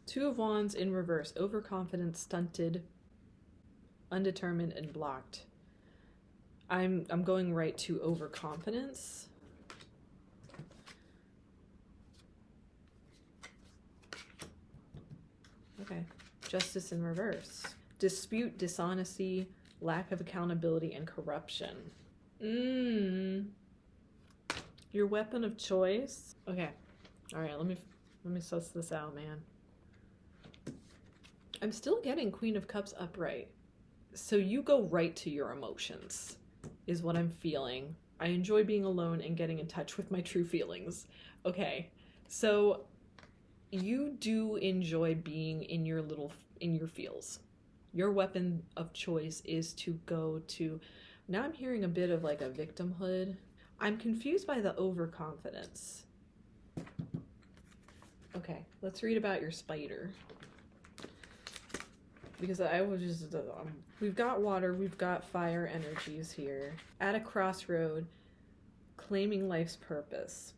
Two of Wands in reverse. Overconfident, stunted, undetermined, and blocked. I'm going right to overconfidence. Okay. Justice in reverse. Dispute, dishonesty, lack of accountability, and corruption. Your weapon of choice. Okay. All right, let me suss this out, man. I'm still getting Queen of Cups upright. So you go right to your emotions, is what I'm feeling. I enjoy being alone and getting in touch with my true feelings. Okay. So you do enjoy being in your feels. Your weapon of choice is to go to, now I'm hearing a bit of like a victimhood. I'm confused by the overconfidence. Okay, let's read about your spider. Because I was just, we've got water, we've got fire energies here. At a crossroad, claiming life's purpose.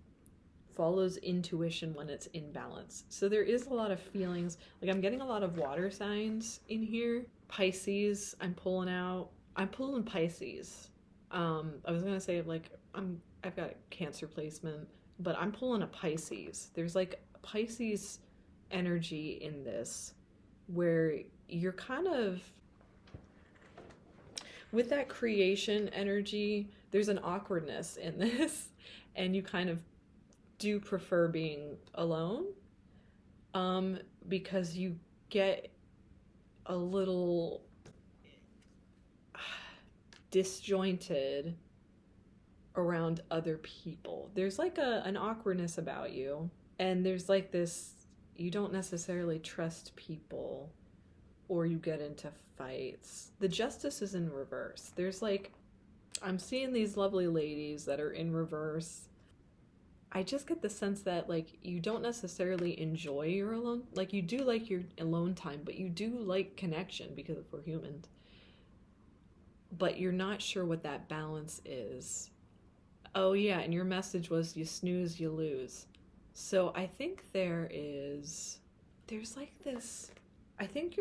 Follows intuition when it's in balance. So there is a lot of feelings, like I'm getting a lot of water signs in here. Pisces, I'm pulling Pisces. I was gonna say like I've got Cancer placement, but I'm pulling a Pisces. There's like Pisces energy in this where you're kind of with that creation energy, there's an awkwardness in this, and you kind of do prefer being alone, because you get a little disjointed around other people. There's like an awkwardness about you, and there's like this, you don't necessarily trust people, or you get into fights. The justice is in reverse. There's like, I'm seeing these lovely ladies that are in reverse. I just get the sense that like you don't necessarily enjoy your alone, like you do like your alone time, but you do like connection because we're human. But you're not sure what that balance is. Oh yeah, and your message was you snooze, you lose. So I think there's like this, I think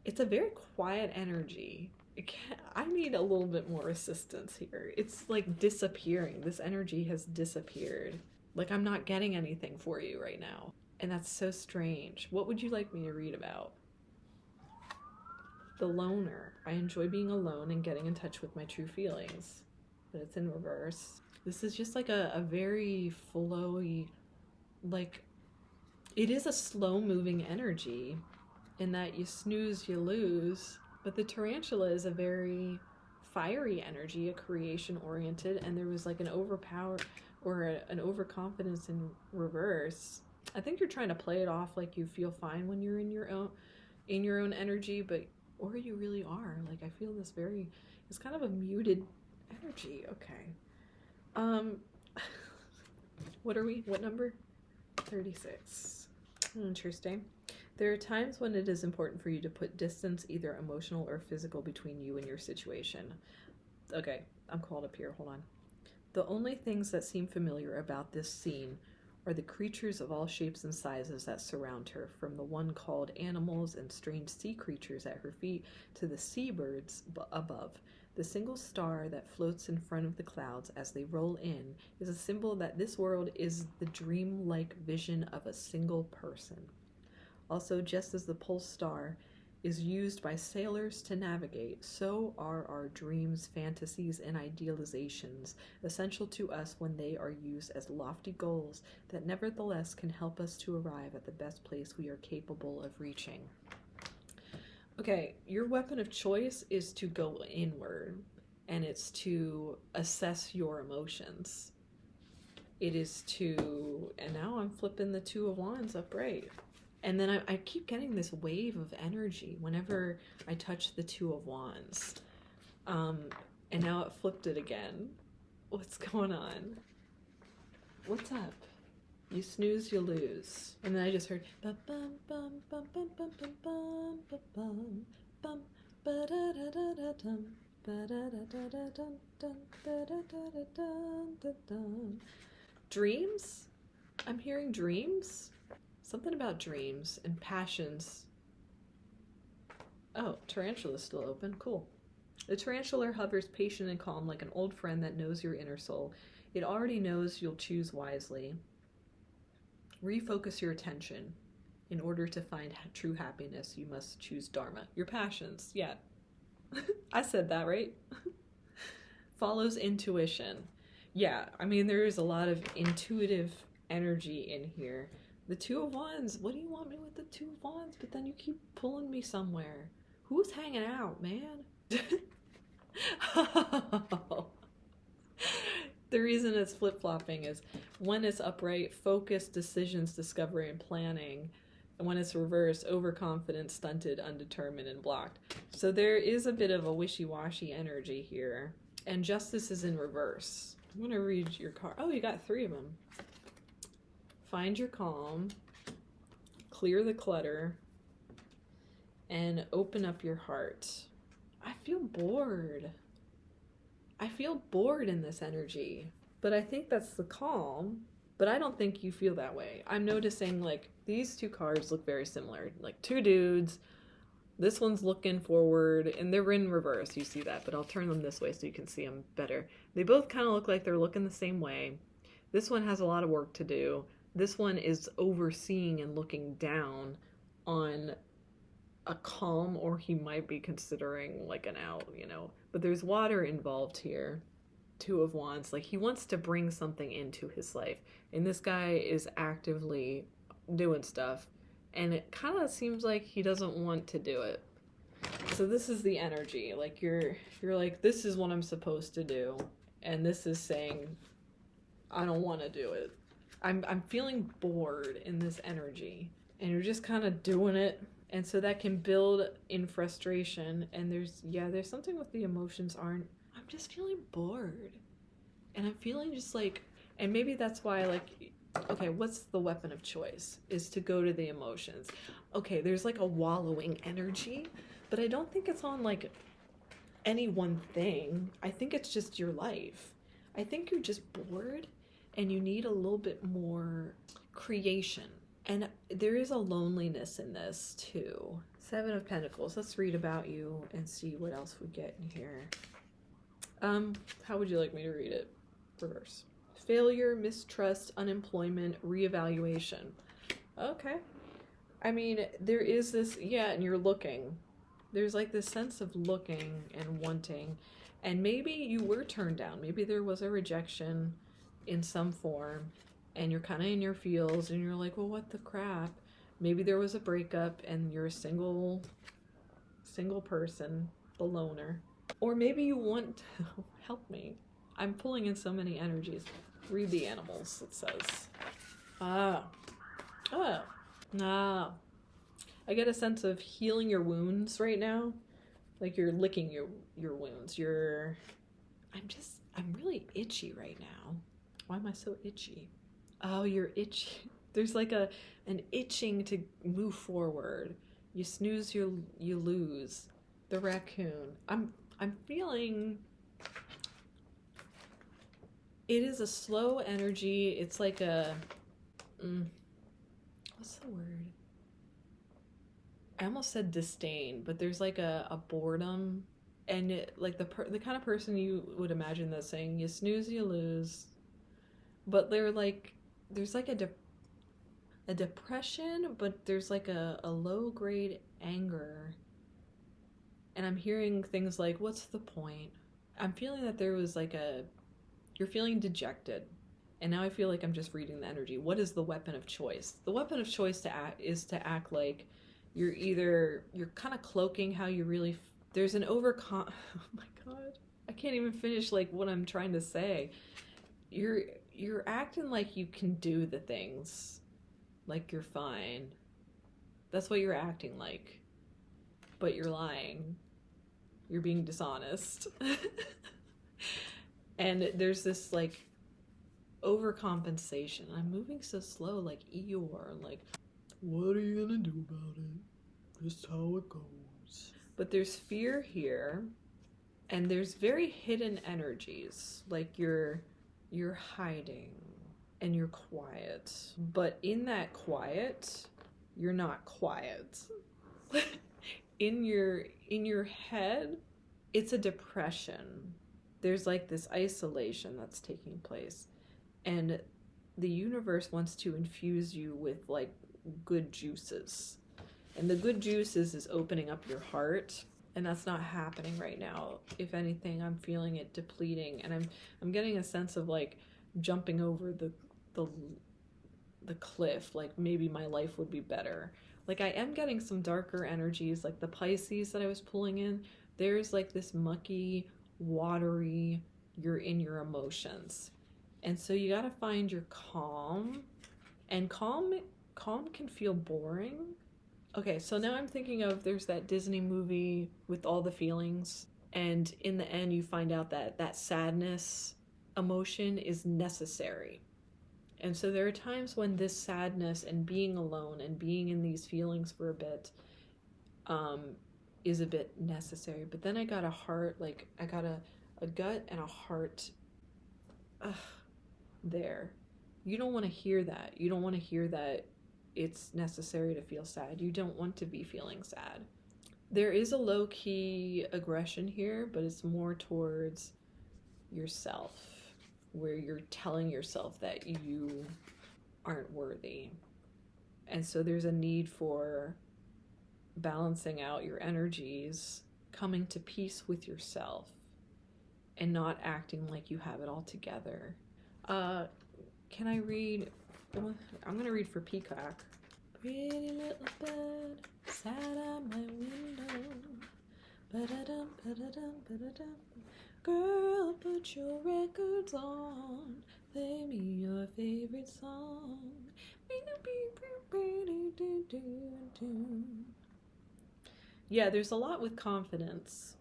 it's a very quiet energy. I need a little bit more assistance here. It's like disappearing. This energy has disappeared. Like I'm not getting anything for you right now. And that's so strange. What would you like me to read about? The loner. I enjoy being alone and getting in touch with my true feelings. But it's in reverse. This is just like a very flowy, like, it is a slow moving energy in that you snooze, you lose. But the tarantula is a very fiery energy, a creation oriented, and there was like an overpower or an overconfidence in reverse. I think you're trying to play it off like you feel fine when you're in your own energy, but or you really are. Like I feel this very, it's kind of a muted energy. Okay. What are we? What number? 36. Interesting. There are times when it is important for you to put distance, either emotional or physical, between you and your situation. Okay, I'm called up here. Hold on. The only things that seem familiar about this scene are the creatures of all shapes and sizes that surround her, from the one called animals and strange sea creatures at her feet to the seabirds above. The single star that floats in front of the clouds as they roll in is a symbol that this world is the dream-like vision of a single person. Also, just as the pole star is used by sailors to navigate, so are our dreams, fantasies, and idealizations essential to us when they are used as lofty goals that nevertheless can help us to arrive at the best place we are capable of reaching. Okay, your weapon of choice is to go inward, and it's to assess your emotions. It is to, and now I'm flipping the Two of Wands upright. And then I keep getting this wave of energy whenever I touch the Two of Wands. And now it flipped it again. What's going on? What's up? You snooze, you lose. And then I just heard bum bum bum bum bum bum bum bum bum bum ba da da da da dum ba da da da da dum dum ba da da da dum dum dum. Dreams? I'm hearing dreams. Something about dreams and passions. Oh, tarantula's still open. Cool. The tarantula hovers patient and calm like an old friend that knows your inner soul. It already knows you'll choose wisely. Refocus your attention. In order to find true happiness, you must choose Dharma. Your passions. Yeah. I said that, right? Follows intuition. Yeah, I mean, there is a lot of intuitive energy in here. The Two of Wands. What do you want me with the Two of Wands? But then you keep pulling me somewhere. Who's hanging out, man? The reason it's flip-flopping is when it's upright, focus, decisions, discovery, and planning. And when it's reversed, overconfident, stunted, undetermined, and blocked. So there is a bit of a wishy-washy energy here. And justice is in reverse. I'm going to read your card. Oh, you got 3 of them. Find your calm, clear the clutter, and open up your heart. I feel bored. I feel bored in this energy, but I think that's the calm, but I don't think you feel that way. I'm noticing like these 2 cards look very similar, like 2 dudes. This one's looking forward, and they're in reverse. You see that, but I'll turn them this way so you can see them better. They both kind of look like they're looking the same way. This one has a lot of work to do. This one is overseeing and looking down on a calm, or he might be considering like an out, you know. But there's water involved here. Two of Wands. Like, he wants to bring something into his life, and this guy is actively doing stuff, and it kind of seems like he doesn't want to do it. So this is the energy. Like, you're like, this is what I'm supposed to do, and this is saying I don't want to do it. I'm feeling bored in this energy, and you're just kind of doing it. And so that can build in frustration, and there's something with the emotions I'm just feeling bored, and I'm feeling just like, and maybe that's why, like, okay, what's the weapon of choice? Is to go to the emotions. Okay, there's like a wallowing energy, but I don't think it's on like any one thing. I think it's just your life. I think you're just bored and you need a little bit more creation. And there is a loneliness in this too. Seven of Pentacles. Let's read about you and see what else we get in here. How would you like me to read it? Reverse. Failure, mistrust, unemployment, reevaluation. Okay. I mean, there is this, yeah, and you're looking. There's like this sense of looking and wanting. And maybe you were turned down. Maybe there was a rejection in some form, and you're kind of in your feels, and you're like, well, what the crap? Maybe there was a breakup and you're a single person, the loner. Or maybe you want to help me. I'm pulling in so many energies. Read the animals, it says. I get a sense of healing your wounds right now. Like you're licking your wounds. I'm really itchy right now. Why am I so itchy? Oh, you're itchy. There's like an itching to move forward. You snooze, you lose. The raccoon. I'm feeling it is a slow energy. It's like a what's the word? I almost said disdain, but there's like a boredom, and like the kind of person you would imagine that's saying you snooze, you lose, but there's like a depression, but there's like a low grade anger, and I'm hearing things like, what's the point? I'm feeling that there was like you're feeling dejected. And now I feel like I'm just reading the energy. What is the weapon of choice? The weapon of choice is to act like you're kind of cloaking how you really there's an oh my god, I can't even finish like what I'm trying to say. You're acting like you can do the things, like you're fine. That's what you're acting like, but you're lying. You're being dishonest. And there's this like overcompensation. I'm moving so slow, like Eeyore, like, what are you gonna do about it? Just how it goes. But there's fear here, and there's very hidden energies, like you're hiding and you're quiet. But in that quiet, you're not quiet. in your head, it's a depression. There's like this isolation that's taking place. And the universe wants to infuse you with like good juices. And the good juices is opening up your heart. And that's not happening right now. If anything, I'm feeling it depleting. And I'm getting a sense of like jumping over the cliff. Like maybe my life would be better. Like I am getting some darker energies, like the Pisces that I was pulling in. There's like this mucky, watery, you're in your emotions. And so you got to find your calm, and calm can feel boring. Okay, so now I'm thinking of, there's that Disney movie with all the feelings, and in the end you find out that sadness emotion is necessary. And so there are times when this sadness and being alone and being in these feelings for a bit is a bit necessary. But then I got a heart, like I got a gut and a heart there. You don't want to hear that. You don't want to hear that it's necessary to feel sad. You don't want to be feeling sad. There is a low-key aggression here, but it's more towards yourself, where you're telling yourself that you aren't worthy. And so there's a need for balancing out your energies, coming to peace with yourself, and not acting like you have it all together. Can I read? I'm going to read for Peacock. Pretty little bird sat at my window. Ba-da-dum, ba-da-dum, ba-da-dum. Girl, put your records on. Play me your favorite song. Yeah, there's a lot with confidence.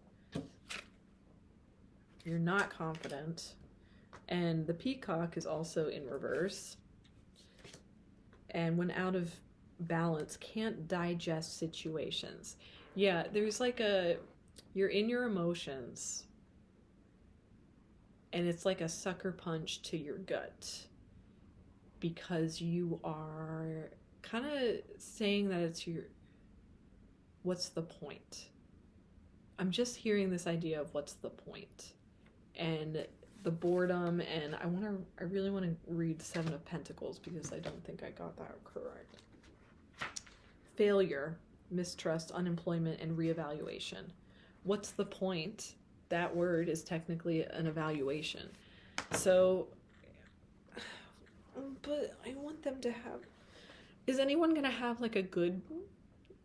You're not confident. And the peacock is also in reverse. And when out of balance, can't digest situations. Yeah, there's like you're in your emotions. And it's like a sucker punch to your gut. Because you are kind of saying that it's what's the point? I'm just hearing this idea of what's the point? And the boredom, and I really want to read Seven of Pentacles because I don't think I got that correct. Failure, mistrust, unemployment, and reevaluation. What's the point? That word is technically an evaluation. So, but I want them to have, is anyone going to have like a good,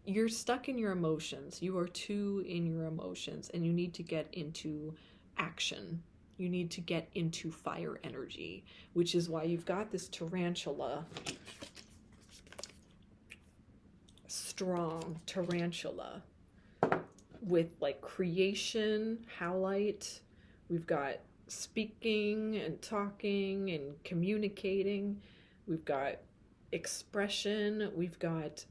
you're stuck in your emotions. You are too in your emotions, and you need to get into action. You need to get into fire energy, which is why you've got this tarantula, strong tarantula with like creation, howlite. We've got speaking and talking and communicating. We've got expression. We've got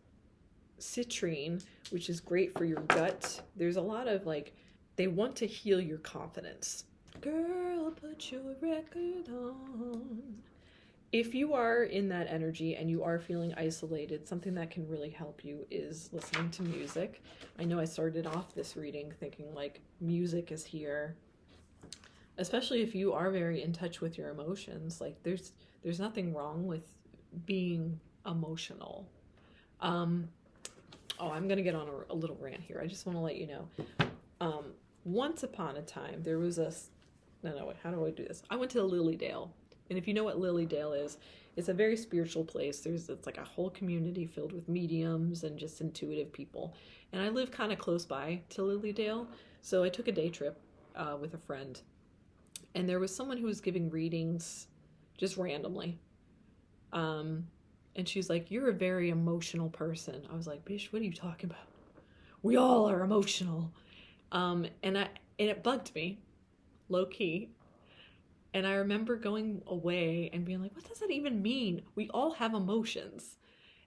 citrine, which is great for your gut. There's a lot of like, they want to heal your confidence. Girl, put your record on. If you are in that energy and you are feeling isolated, something that can really help you is listening to music. I know I started off this reading thinking like music is here, especially if you are very in touch with your emotions. Like there's nothing wrong with being emotional. I'm gonna get on a little rant here. I just want to let you know. Once upon a time, there was how do I do this? I went to Lilydale. And if you know what Lilydale is, it's a very spiritual place. It's like a whole community filled with mediums and just intuitive people. And I live kind of close by to Lilydale. So I took a day trip with a friend. And there was someone who was giving readings just randomly. And she's like, "You're a very emotional person." I was like, "Bish, what are you talking about? We all are emotional." And it bugged me, low key. And I remember going away and being like, what does that even mean? We all have emotions.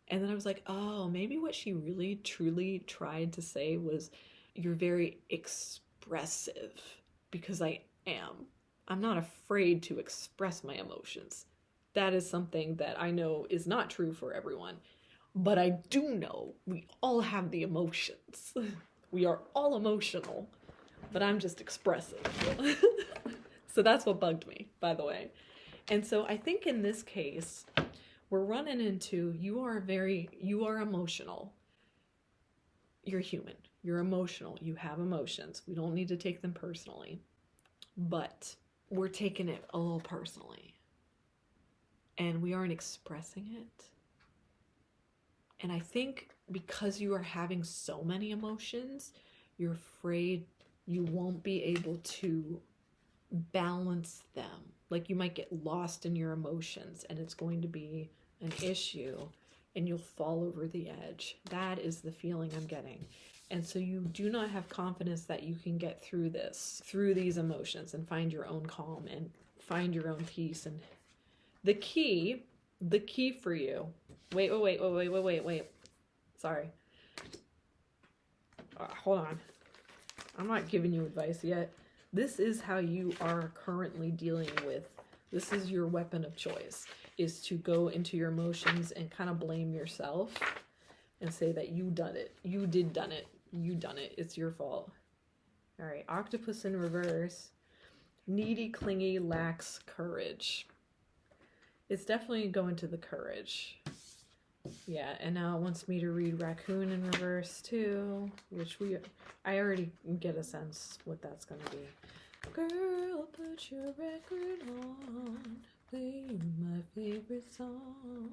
And then I was like, oh, maybe what she really, truly tried to say was, you're very expressive, because I am. I'm not afraid to express my emotions. That is something that I know is not true for everyone. But I do know we all have the emotions. We are all emotional, but I'm just expressive. So that's what bugged me, by the way. And so I think in this case, we're running into, you are emotional. You're human. You're emotional. You have emotions. We don't need to take them personally. But we're taking it a little personally. And we aren't expressing it. And I think because you are having so many emotions, you're afraid you won't be able to balance them. Like you might get lost in your emotions and it's going to be an issue and you'll fall over the edge. That is the feeling I'm getting. And so you do not have confidence that you can get through these emotions and find your own calm and find your own peace. And the key for you, wait. Sorry. Hold on. I'm not giving you advice yet. This is how you are currently dealing with, this is your weapon of choice, is to go into your emotions and kind of blame yourself and say that you done it. You done it. It's your fault. All right, octopus in reverse. Needy, clingy, lacks courage. It's definitely going to the courage. Yeah, and now it wants me to read raccoon in reverse too, which I already get a sense what that's going to be. Girl, put your record on, play my favorite song.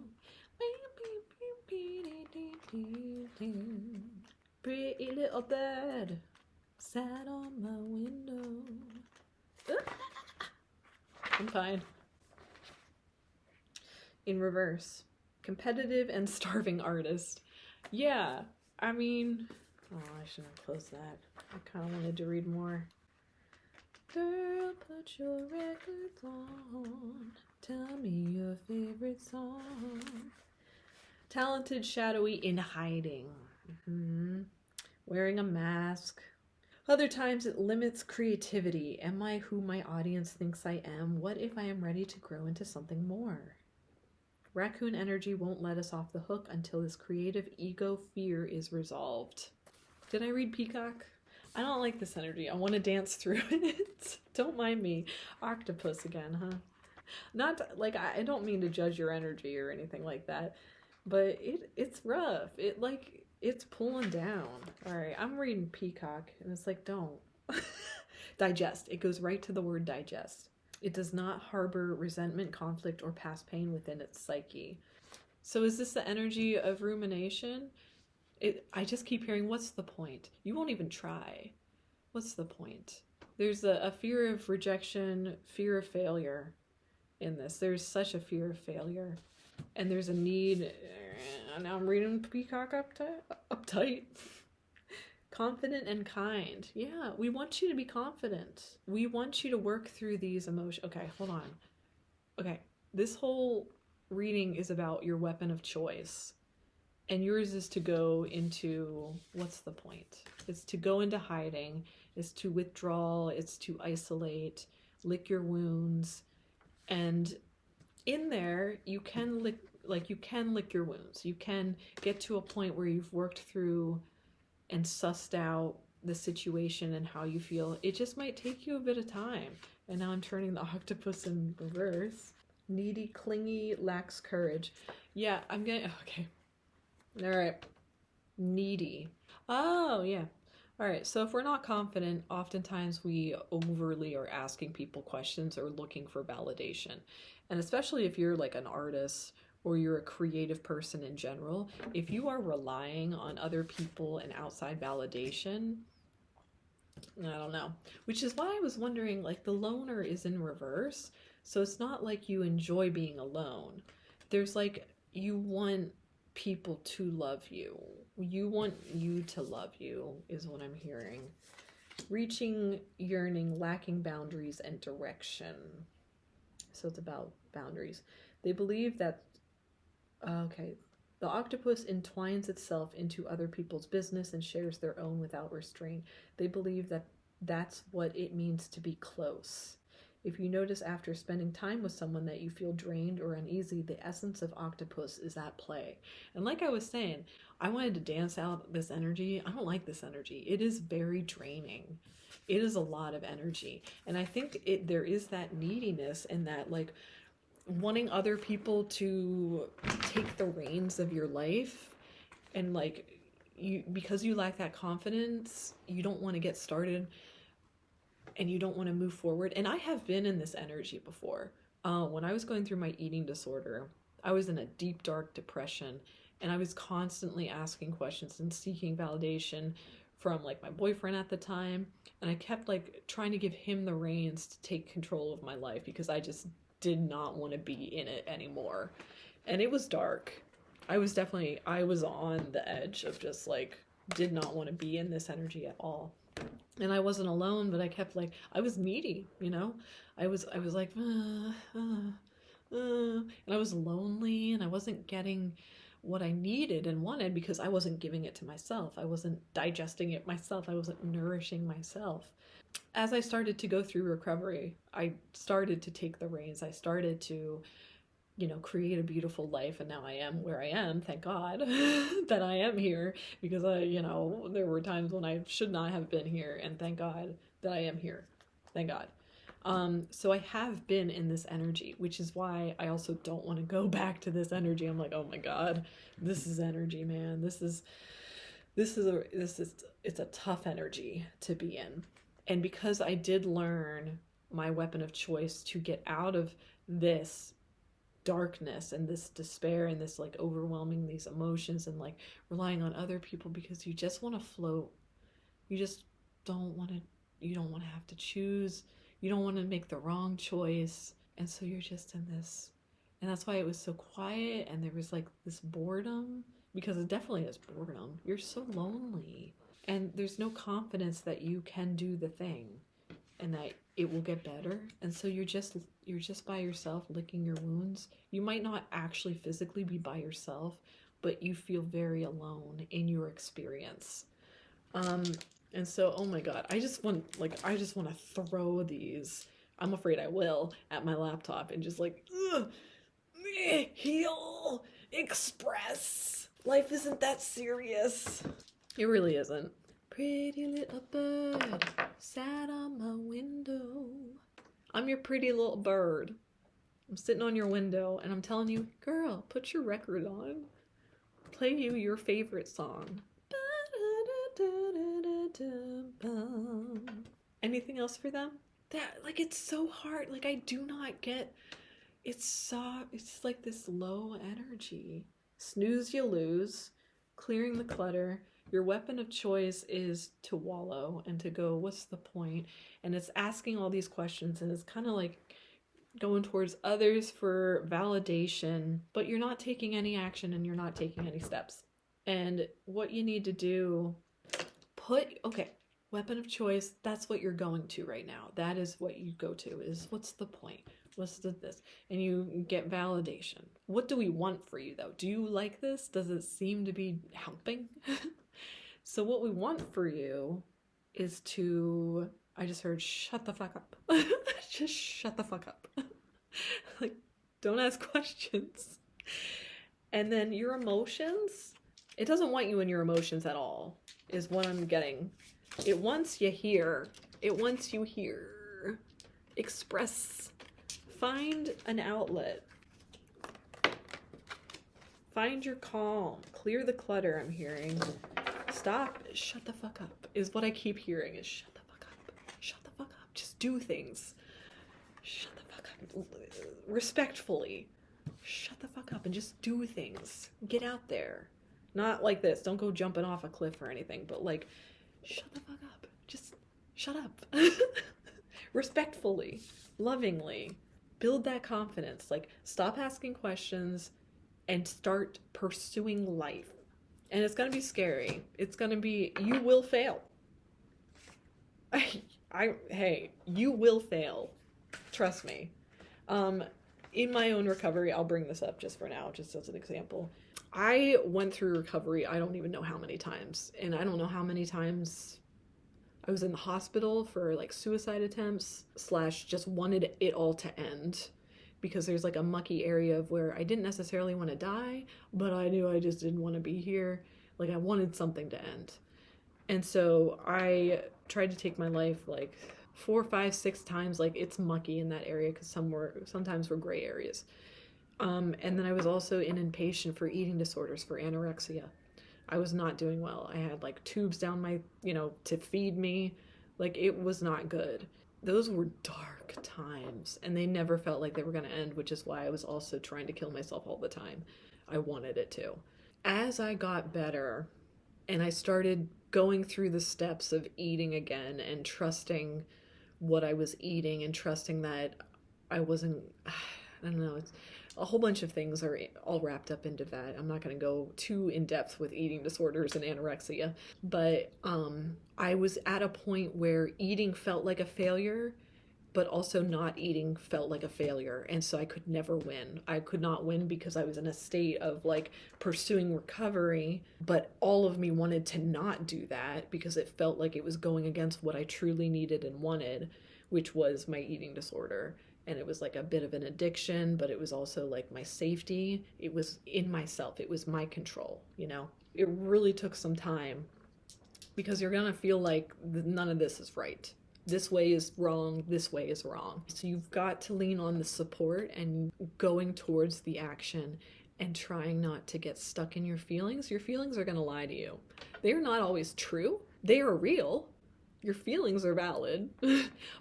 Pretty little bird sat on my window. I'm fine. In reverse, competitive and starving artist. Yeah, I mean, oh, I shouldn't have closed that. I kind of wanted to read more. Girl, put your records on. Tell me your favorite song. Talented, shadowy, in hiding. Wearing a mask. Other times it limits creativity. Am I who my audience thinks I am? What if I am ready to grow into something more? Raccoon energy won't let us off the hook until this creative ego fear is resolved. Did I read Peacock? I don't like this energy. I want to dance through it. Don't mind me. Octopus again, huh? Not like I don't mean to judge your energy or anything like that, but it's rough. It's pulling down. All right, I'm reading Peacock and it's like, don't. Digest. It goes right to the word digest. It does not harbor resentment, conflict, or past pain within its psyche. So is this the energy of rumination? I just keep hearing, what's the point? You won't even try. What's the point? There's a fear of rejection, fear of failure in this. There's such a fear of failure. And there's a need, now I'm reading Peacock uptight. Confident and kind. Yeah, we want you to be confident. We want you to work through these emotions. Okay, hold on. Okay, this whole reading is about your weapon of choice. And yours is to go into, what's the point? It's to go into hiding. It's to withdraw. It's to isolate, lick your wounds. And in there, you can lick your wounds. You can get to a point where you've worked through and sussed out the situation and how you feel. It just might take you a bit of time. And now I'm turning the octopus in reverse. Needy, clingy, lacks courage. Yeah, I'm getting, okay. All right. Needy. Oh, yeah. All right. So if we're not confident, oftentimes we overly are asking people questions or looking for validation. And especially if you're like an artist or you're a creative person in general, if you are relying on other people and outside validation, I don't know. Which is why I was wondering, like, the loner is in reverse. So it's not like you enjoy being alone. There's like, you want people to love you. You want you to love you, is what I'm hearing. Reaching, yearning, lacking boundaries and direction. So it's about boundaries. They believe that, okay, the octopus entwines itself into other people's business and shares their own without restraint. They believe that that's what it means to be close. If you notice after spending time with someone that you feel drained or uneasy, the essence of octopus is at play. And like I was saying, I wanted to dance out this energy. I don't like this energy. It is very draining. It is a lot of energy. And I think there is that neediness and that, like, wanting other people to take the reins of your life, and like, because you lack that confidence, you don't want to get started and you don't want to move forward. And I have been in this energy before. When I was going through my eating disorder, I was in a deep, dark depression, and I was constantly asking questions and seeking validation from like my boyfriend at the time. And I kept like trying to give him the reins to take control of my life because I just did not want to be in it anymore. And it was dark. I was on the edge of just like, did not want to be in this energy at all. And I wasn't alone, but I kept like, I was needy, you know? I was like, and I was lonely, and I wasn't getting what I needed and wanted because I wasn't giving it to myself. I wasn't digesting it myself. I wasn't nourishing myself. As I started to go through recovery, I started to take the reins. I started to, create a beautiful life. And now I am where I am. Thank God that I am here, because there were times when I should not have been here. And thank God that I am here. Thank God. So I have been in this energy, which is why I also don't want to go back to this energy. I'm like, oh my God, this is energy, man. It's a tough energy to be in. And because I did learn my weapon of choice to get out of this darkness and this despair and this like overwhelming these emotions and like relying on other people because you just want to float. You just don't want to, you don't want to have to choose. You don't want to make the wrong choice. And so you're just in this. And that's why it was so quiet and there was like this boredom, because it definitely is boredom. You're so lonely and there's no confidence that you can do the thing and that it will get better. And so you're just by yourself licking your wounds. You might not actually physically be by yourself, but you feel very alone in your experience. And so, oh my God, I just want to throw these. I'm afraid I will at my laptop and just like, heal, express. Life isn't that serious. It really isn't. Pretty little bird sat on my window. I'm your pretty little bird. I'm sitting on your window and I'm telling you, girl, put your record on. Play you your favorite song. Anything else for them? That, like, it's so hard. Like, I do not get, it's like this low energy. Snooze, you lose. Clearing the clutter. Your weapon of choice is to wallow and to go, what's the point? And it's asking all these questions and it's kind of like going towards others for validation, but you're not taking any action and you're not taking any steps. And what you need to do, weapon of choice, that's what you're going to right now. That is what you go to, is what's the point? What's this? And you get validation. What do we want for you though? Do you like this? Does it seem to be helping? So what we want for you is to, I just heard, shut the fuck up. Just shut the fuck up. Like, don't ask questions. And then your emotions, it doesn't want you in your emotions at all, is what I'm getting. It wants you here. It wants you here. Express. Find an outlet. Find your calm. Clear the clutter, I'm hearing. Stop. Shut the fuck up is what I keep hearing, is shut the fuck up. Shut the fuck up. Just do things. Shut the fuck up. Respectfully. Shut the fuck up and just do things. Get out there. Not like this. Don't go jumping off a cliff or anything, but like, shut the fuck up. Just shut up. Respectfully. Lovingly. Build that confidence. Like, stop asking questions and start pursuing life. And it's going to be scary. It's going to be, you will fail. Hey, you will fail. Trust me. In my own recovery, I'll bring this up just for now, just as an example. I went through recovery, I don't even know how many times. And I don't know how many times I was in the hospital for like suicide attempts / just wanted it all to end. Because there's like a mucky area of where I didn't necessarily want to die, but I knew I just didn't want to be here. Like, I wanted something to end. And so I tried to take my life like 4, 5, 6 times. Like, it's mucky in that area because sometimes were gray areas. And then I was also in inpatient for eating disorders, for anorexia. I was not doing well. I had like tubes down my, to feed me. Like, it was not good. Those were dark times, and they never felt like they were going to end, which is why I was also trying to kill myself all the time. I wanted it to. As I got better and I started going through the steps of eating again and trusting what I was eating and trusting that I wasn't, I don't know, it's a whole bunch of things are all wrapped up into that. I'm not going to go too in depth with eating disorders and anorexia, but I was at a point where eating felt like a failure, but also not eating felt like a failure. And so I could never win. I could not win because I was in a state of like pursuing recovery, but all of me wanted to not do that because it felt like it was going against what I truly needed and wanted, which was my eating disorder. And it was like a bit of an addiction, but it was also like my safety. It was in myself. It was my control, It really took some time because you're going to feel like none of this is right. This way is wrong. This way is wrong. So you've got to lean on the support and going towards the action and trying not to get stuck in your feelings. Your feelings are going to lie to you. They are not always true. They are real. Your feelings are valid,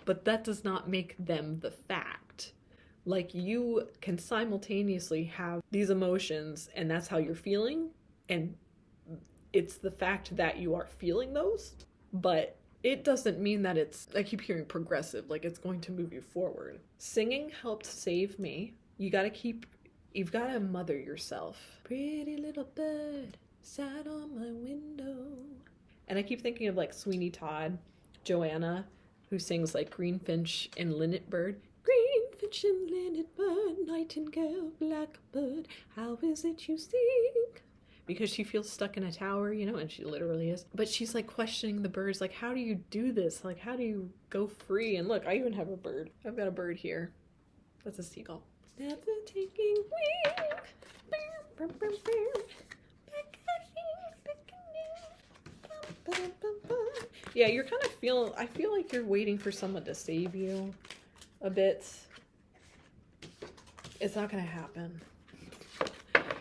but that does not make them the fact. Like, you can simultaneously have these emotions, and that's how you're feeling, and it's the fact that you are feeling those, but it doesn't mean that it's, I keep hearing progressive, like it's going to move you forward. Singing helped save me. You've got to mother yourself. Pretty little bird sat on my window. And I keep thinking of like Sweeney Todd, Joanna, who sings like Greenfinch and Linnet Bird. Greenfinch and linnet bird, nightingale, blackbird, how is it you sing? Because she feels stuck in a tower, you know, and she literally is. But she's like questioning the birds, like, how do you do this? Like, how do you go free? And look, I even have a bird. I've got a bird here. That's a seagull. Never taking wing. Yeah, you're kind of I feel like you're waiting for someone to save you a bit. It's not going to happen.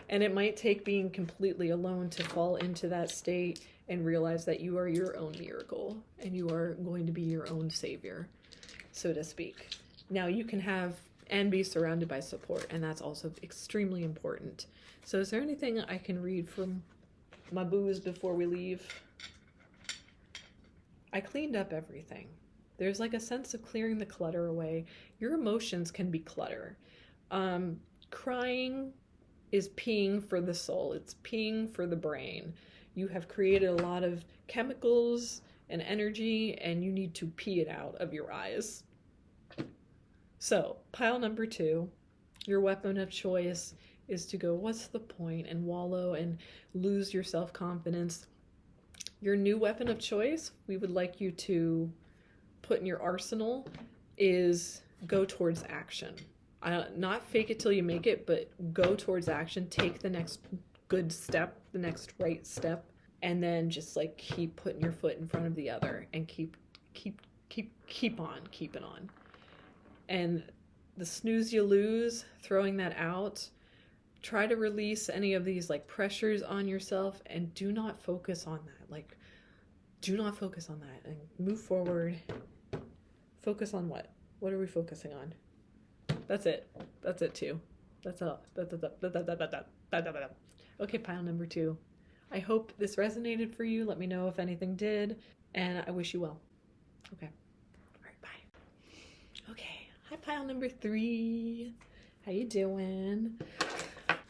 And it might take being completely alone to fall into that state and realize that you are your own miracle and you are going to be your own savior, so to speak. Now, you can have and be surrounded by support, and that's also extremely important. So is there anything I can read from my booze before we leave? I cleaned up everything. There's like a sense of clearing the clutter away. Your emotions can be clutter. Crying is peeing for the soul. It's peeing for the brain. You have created a lot of chemicals and energy, and you need to pee it out of your eyes. So, pile number 2, your weapon of choice is to go, what's the point, and wallow and lose your self-confidence. Your new weapon of choice, we would like you to put in your arsenal, is go towards action. Not fake it till you make it, but go towards action. Take the next good step, the next right step, and then just like keep putting your foot in front of the other and keep on keeping on. And the snooze you lose, throwing that out. Try to release any of these like pressures on yourself, and do not focus on that. Like, do not focus on that and move forward. Focus on what? What are we focusing on? That's it. That's it too. That's all. Okay, pile number 2. I hope this resonated for you. Let me know if anything did, and I wish you well. Okay. All right, bye. Okay. Hi, pile number 3. How you doing?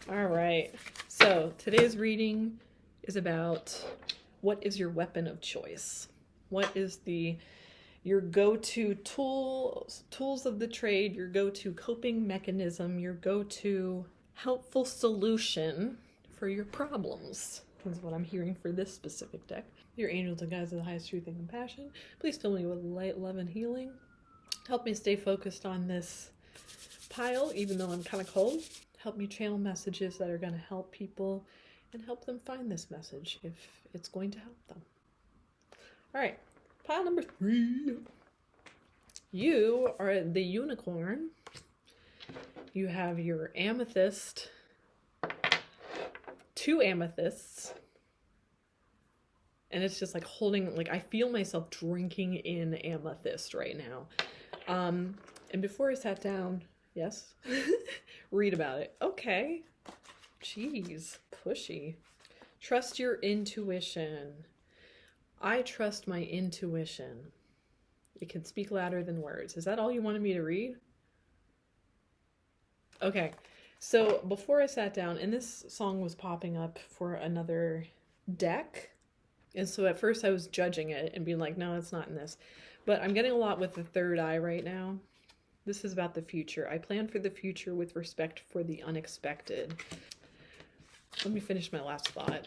All right. So today's reading is about what is your weapon of choice? What is your go-to tools of the trade, your go-to coping mechanism, your go-to helpful solution for your problems? Is what I'm hearing for this specific deck. Your angels and guides of the highest truth and compassion, please fill me with light, love, and healing. Help me stay focused on this pile, even though I'm kind of cold. Help me channel messages that are going to help people and help them find this message if it's going to help them. All right, pile number 3. You are the unicorn. You have your amethyst, 2 amethysts, and it's just like holding, like I feel myself drinking in amethyst right now. And before I sat down, yes, read about it. Okay, jeez, pushy. Trust your intuition. I trust my intuition. It can speak louder than words. Is that all you wanted me to read? Okay. So before I sat down, and this song was popping up for another deck, and so at first I was judging it and being like, no, it's not in this. But I'm getting a lot with the third eye right now. This is about the future. I plan for the future with respect for the unexpected. Let me finish my last thought.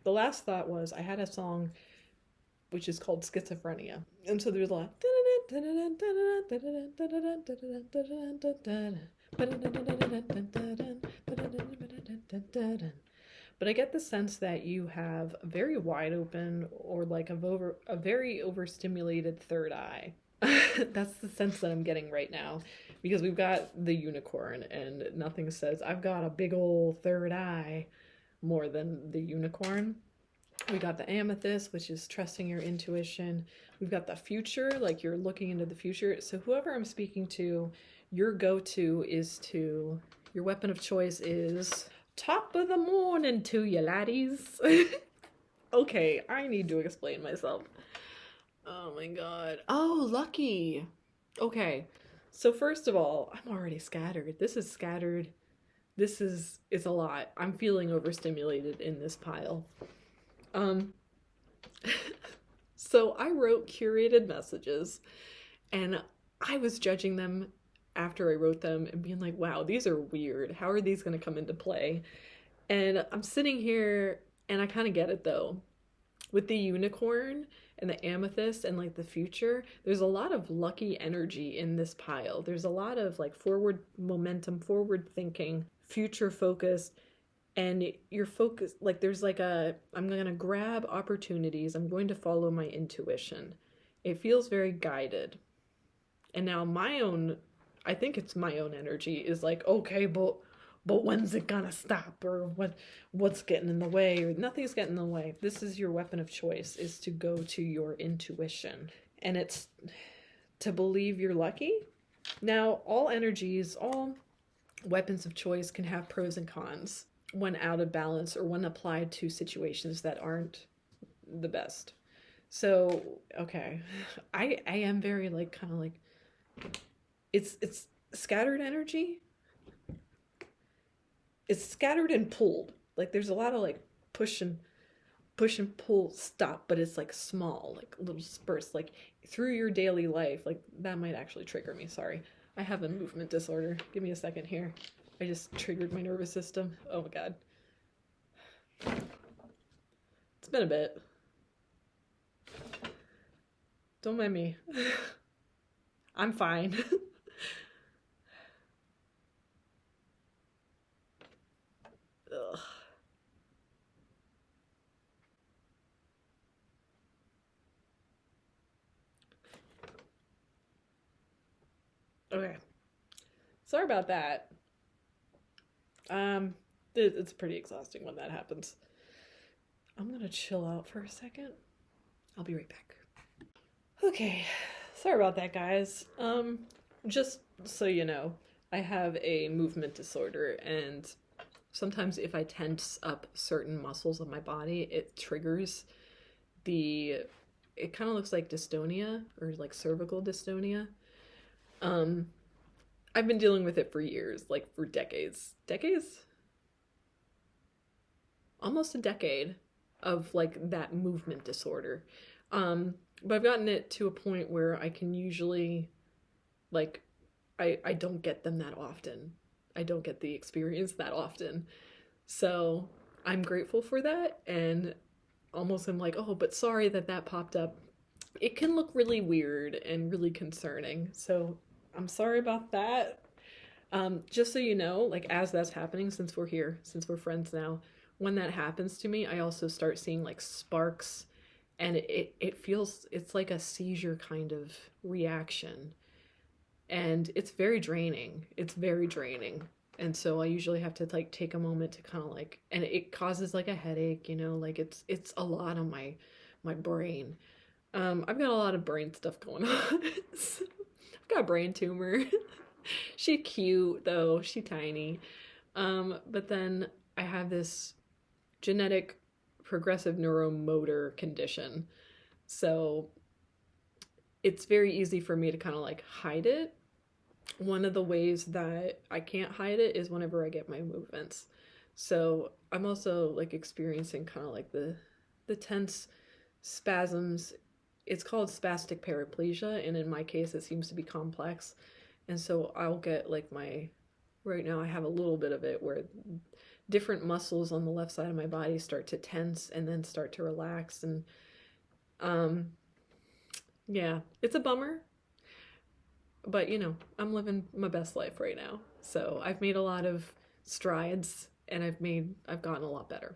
The last thought was I had a song which is called Schizophrenia. And so there's a lot. But I get the sense that you have a very wide open or like a very overstimulated third eye. That's the sense that I'm getting right now, because we've got the unicorn, and nothing says I've got a big old third eye more than the unicorn. We got the amethyst, which is trusting your intuition. We've got the future, like you're looking into the future. So whoever I'm speaking to, your go-to is to, your weapon of choice is top of the morning to you, laddies. Okay, I need to explain myself. Oh my god. Oh, lucky. Okay. So first of all, I'm already scattered. This is scattered. This is, it's a lot. I'm feeling overstimulated in this pile. Um so I wrote curated messages and I was judging them after I wrote them and being like, wow, these are weird. How are these going to come into play? And I'm sitting here and I kind of get it though. With the unicorn and the amethyst and like the future, there's a lot of lucky energy in this pile. There's a lot of like forward momentum, forward thinking, future focused, and you're focused. Like there's like a, I'm gonna grab opportunities, I'm going to follow my intuition. It feels very guided. And now my own, I think it's my own energy is like, okay, but when's it gonna stop, or what's getting in the way, or nothing's getting in the way. This is your weapon of choice, is to go to your intuition, and it's to believe you're lucky. Now all energies, all weapons of choice can have pros and cons when out of balance or when applied to situations that aren't the best. So okay, I am very like kind of like, it's scattered energy. It's scattered and pulled. Like there's a lot of like push and pull stop, but it's like small, like little spurts, like through your daily life. Like that might actually trigger me. Sorry. I have a movement disorder. Give me a second here. I just triggered my nervous system. Oh my god. It's been a bit. Don't mind me. I'm fine. Ugh. Okay. Sorry about that. It's pretty exhausting when that happens. I'm gonna chill out for a second. I'll be right back. Okay. Sorry about that, guys. Just so you know, I have a movement disorder, and sometimes if I tense up certain muscles of my body, it triggers the, it kind of looks like dystonia or like cervical dystonia. Um, I've been dealing with it for years, like for decades. Decades? Almost a decade of like that movement disorder. But I've gotten it to a point where I can usually like I don't get them that often. I don't get the experience that often. So I'm grateful for that, and almost am like, oh, but sorry that that popped up. It can look really weird and really concerning. So I'm sorry about that. Just so you know, like as that's happening, since we're here, since we're friends now, when that happens to me, I also start seeing like sparks, and it feels, it's like a seizure kind of reaction. And it's very draining. It's very draining. And so I usually have to like take a moment to kind of like, and it causes like a headache, you know, like it's a lot on my brain. I've got a lot of brain stuff going on. So, I've got a brain tumor. She cute though, she tiny. But then I have this genetic progressive neuromotor condition. So it's very easy for me to kind of like hide it. One of the ways that I can't hide it is whenever I get my movements. So I'm also like experiencing kind of like the tense spasms. It's called spastic paraplegia, and in my case it seems to be complex. And so I'll get like my, right now I have a little bit of it where different muscles on the left side of my body start to tense and then start to relax. And yeah, it's a bummer, but you know, I'm living my best life right now. So I've made a lot of strides, and I've gotten a lot better.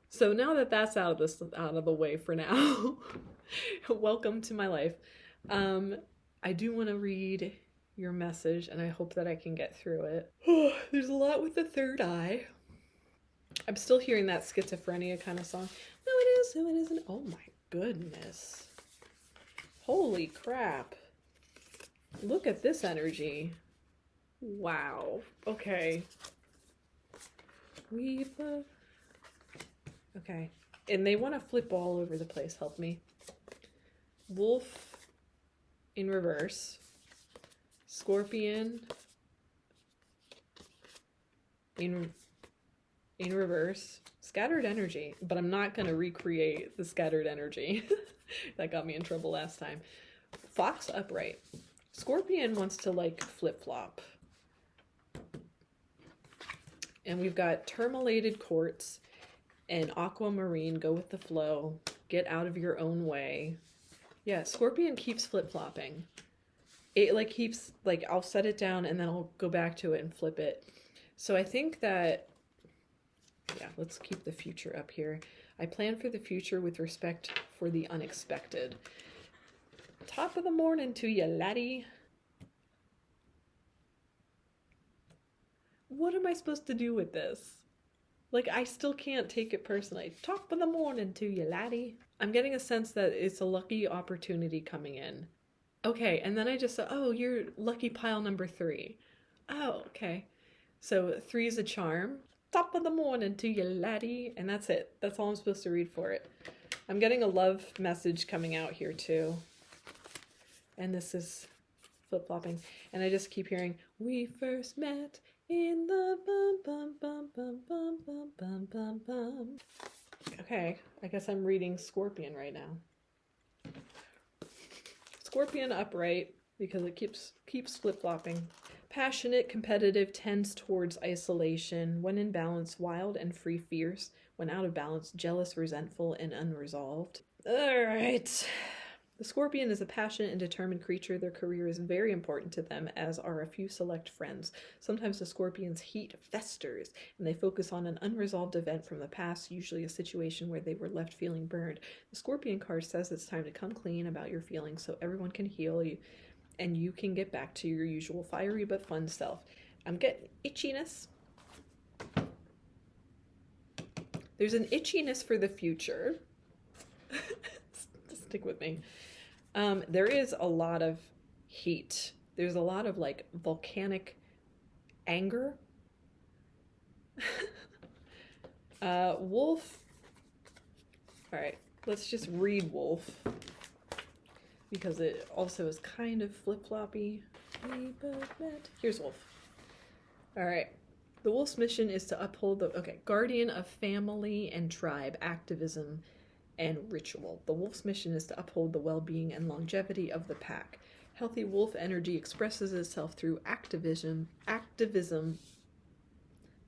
So now that that's out of the way for now, welcome to my life. I do want to read your message, and I hope that I can get through it. There's a lot with the third eye. I'm still hearing that schizophrenia kind of song. No, it so it isn't. Oh my goodness. Holy crap. Look at this energy. Wow. Okay. Okay. And they want to flip all over the place. Help me. Wolf in reverse. Scorpion in reverse. Scattered energy. But I'm not going to recreate the scattered energy. That got me in trouble last time. Fox upright. Scorpion wants to like flip-flop. And we've got Tourmalated Quartz and Aquamarine, go with the flow, get out of your own way. Yeah, Scorpion keeps flip-flopping. It like keeps, like, I'll set it down and then I'll go back to it and flip it. So I think that, yeah, let's keep the future up here. I plan for the future with respect for the unexpected. Top of the morning to you, laddie. What am I supposed to do with this? Like, I still can't take it personally. Top of the morning to you, laddie. I'm getting a sense that it's a lucky opportunity coming in. Okay, and then I just said, oh, you're lucky pile number 3. Oh, okay. So 3 is a charm. Top of the morning to you, laddie. And that's it. That's all I'm supposed to read for it. I'm getting a love message coming out here, too. And this is flip-flopping. And I just keep hearing, we first met in the bum bum bum bum bum bum bum bum bum. Okay, I guess I'm reading Scorpion right now. Scorpion upright because it keeps flip-flopping. Passionate, competitive, tends towards isolation. When in balance, wild and free, fierce. When out of balance, jealous, resentful, and unresolved. All right. The Scorpion is a passionate and determined creature. Their career is very important to them, as are a few select friends. Sometimes the Scorpion's heat festers, and they focus on an unresolved event from the past, usually a situation where they were left feeling burned. The Scorpion card says it's time to come clean about your feelings so everyone can heal you, and you can get back to your usual fiery but fun self. I'm getting itchiness. There's an itchiness for the future. Stick with me. There is a lot of heat. There's a lot of like volcanic anger. Wolf. All right, let's just read Wolf because it also is kind of flip-floppy. Here's Wolf. All right. The Wolf's mission is to uphold the, guardian of family and tribe, activism, and ritual. The wolf's mission is to uphold the well-being and longevity of the pack. Healthy wolf energy expresses itself through activism,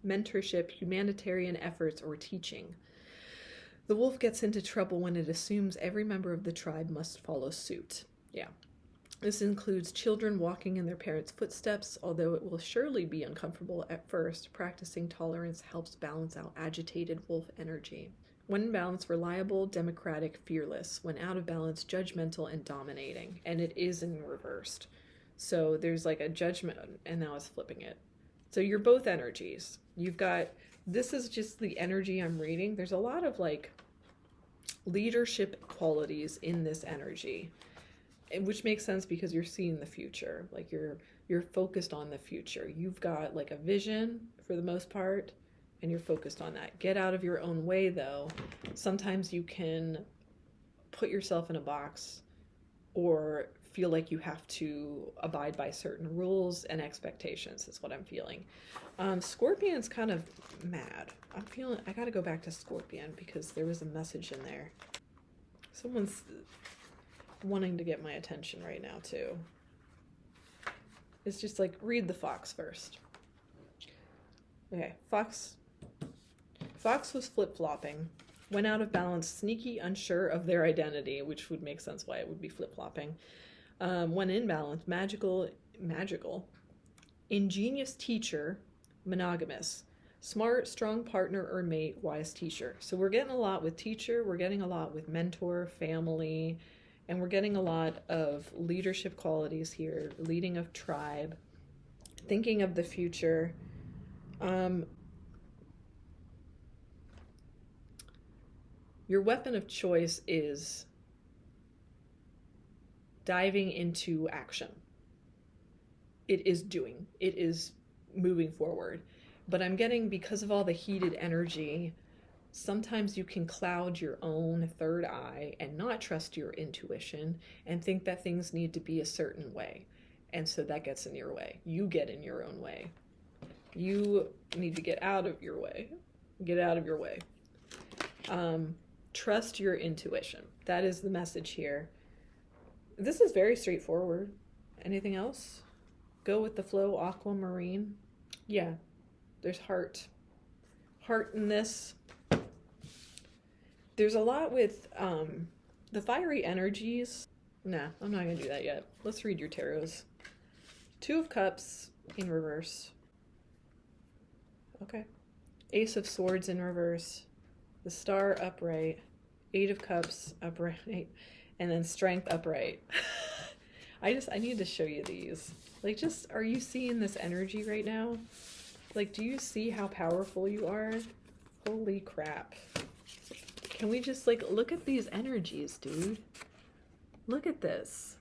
mentorship, humanitarian efforts, or teaching. The wolf gets into trouble when it assumes every member of the tribe must follow suit. Yeah. This includes children walking in their parents' footsteps. Although it will surely be uncomfortable at first, practicing tolerance helps balance out agitated wolf energy. When in balance, reliable, democratic, fearless. When out of balance, judgmental and dominating. And it is in reversed. So there's like a judgment, and now it's flipping it. So you're both energies. You've got, this is just the energy I'm reading. There's a lot of like leadership qualities in this energy, which makes sense because you're seeing the future. Like you're focused on the future. You've got like a vision for the most part, and you're focused on that. Get out of your own way, though. Sometimes you can put yourself in a box or feel like you have to abide by certain rules and expectations, is what I'm feeling. Scorpion's kind of mad. I gotta go back to Scorpion because there was a message in there. Someone's wanting to get my attention right now, too. It's just like, read the fox first. Okay, Fox was flip-flopping, went out of balance, sneaky, unsure of their identity, which would make sense why it would be flip-flopping. When in balance, magical, ingenious teacher, monogamous, smart, strong partner or mate, wise teacher. So we're getting a lot with teacher, we're getting a lot with mentor, family, and we're getting a lot of leadership qualities here, leading a tribe, thinking of the future. Your weapon of choice is diving into action. It is doing. It is moving forward. But I'm getting, because of all the heated energy, sometimes you can cloud your own third eye and not trust your intuition and think that things need to be a certain way. And so that gets in your way. You get in your own way. You need to get out of your way. Get out of your way. Trust your intuition. That is the message here. This is very straightforward. Anything else? Go with the flow, aquamarine. Yeah, there's heart. Heart in this. There's a lot with the fiery energies. Nah, I'm not going to do that yet. Let's read your tarots. 2 of Cups in reverse. Okay. Ace of Swords in reverse. The Star upright. 8 of Cups upright. And then Strength upright. I need to show you these. Like, just, are you seeing this energy right now? Like, do you see how powerful you are? Holy crap. Can we just, like, look at these energies, dude? Look at this.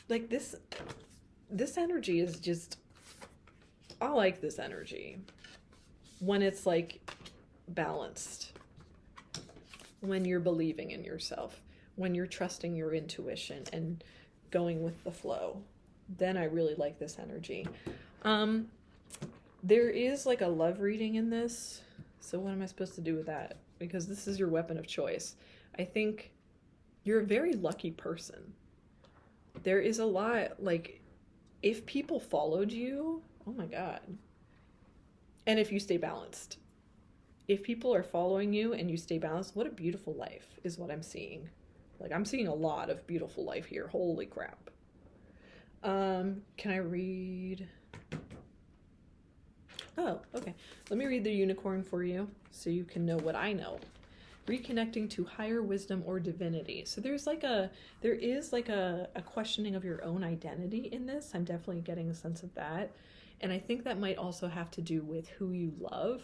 Like, this energy is just, I like this energy. When it's, like, balanced. When you're believing in yourself. When you're trusting your intuition and going with the flow. Then I really like this energy. There is, like, a love reading in this. So what am I supposed to do with that? Because this is your weapon of choice. I think you're a very lucky person. There is a lot, like, if people followed you, oh my God. And if you stay balanced. If people are following you and you stay balanced, what a beautiful life is what I'm seeing. Like, I'm seeing a lot of beautiful life here. Holy crap. Can I read? Oh, okay. Let me read the unicorn for you so you can know what I know. Reconnecting to higher wisdom or divinity. So there is like a questioning of your own identity in this. I'm definitely getting a sense of that. And I think that might also have to do with who you love,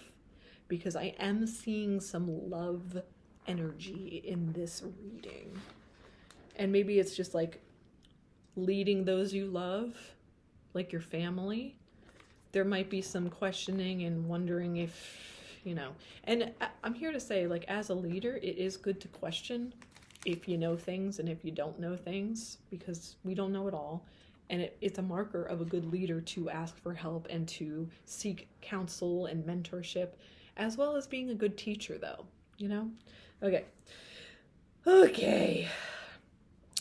because I am seeing some love energy in this reading. And maybe it's just like leading those you love, like your family. There might be some questioning and wondering if, you know, and I'm here to say, like, as a leader, it is good to question if you know things and if you don't know things, because we don't know it all. And it's a marker of a good leader to ask for help and to seek counsel and mentorship, as well as being a good teacher, though, you know? Okay.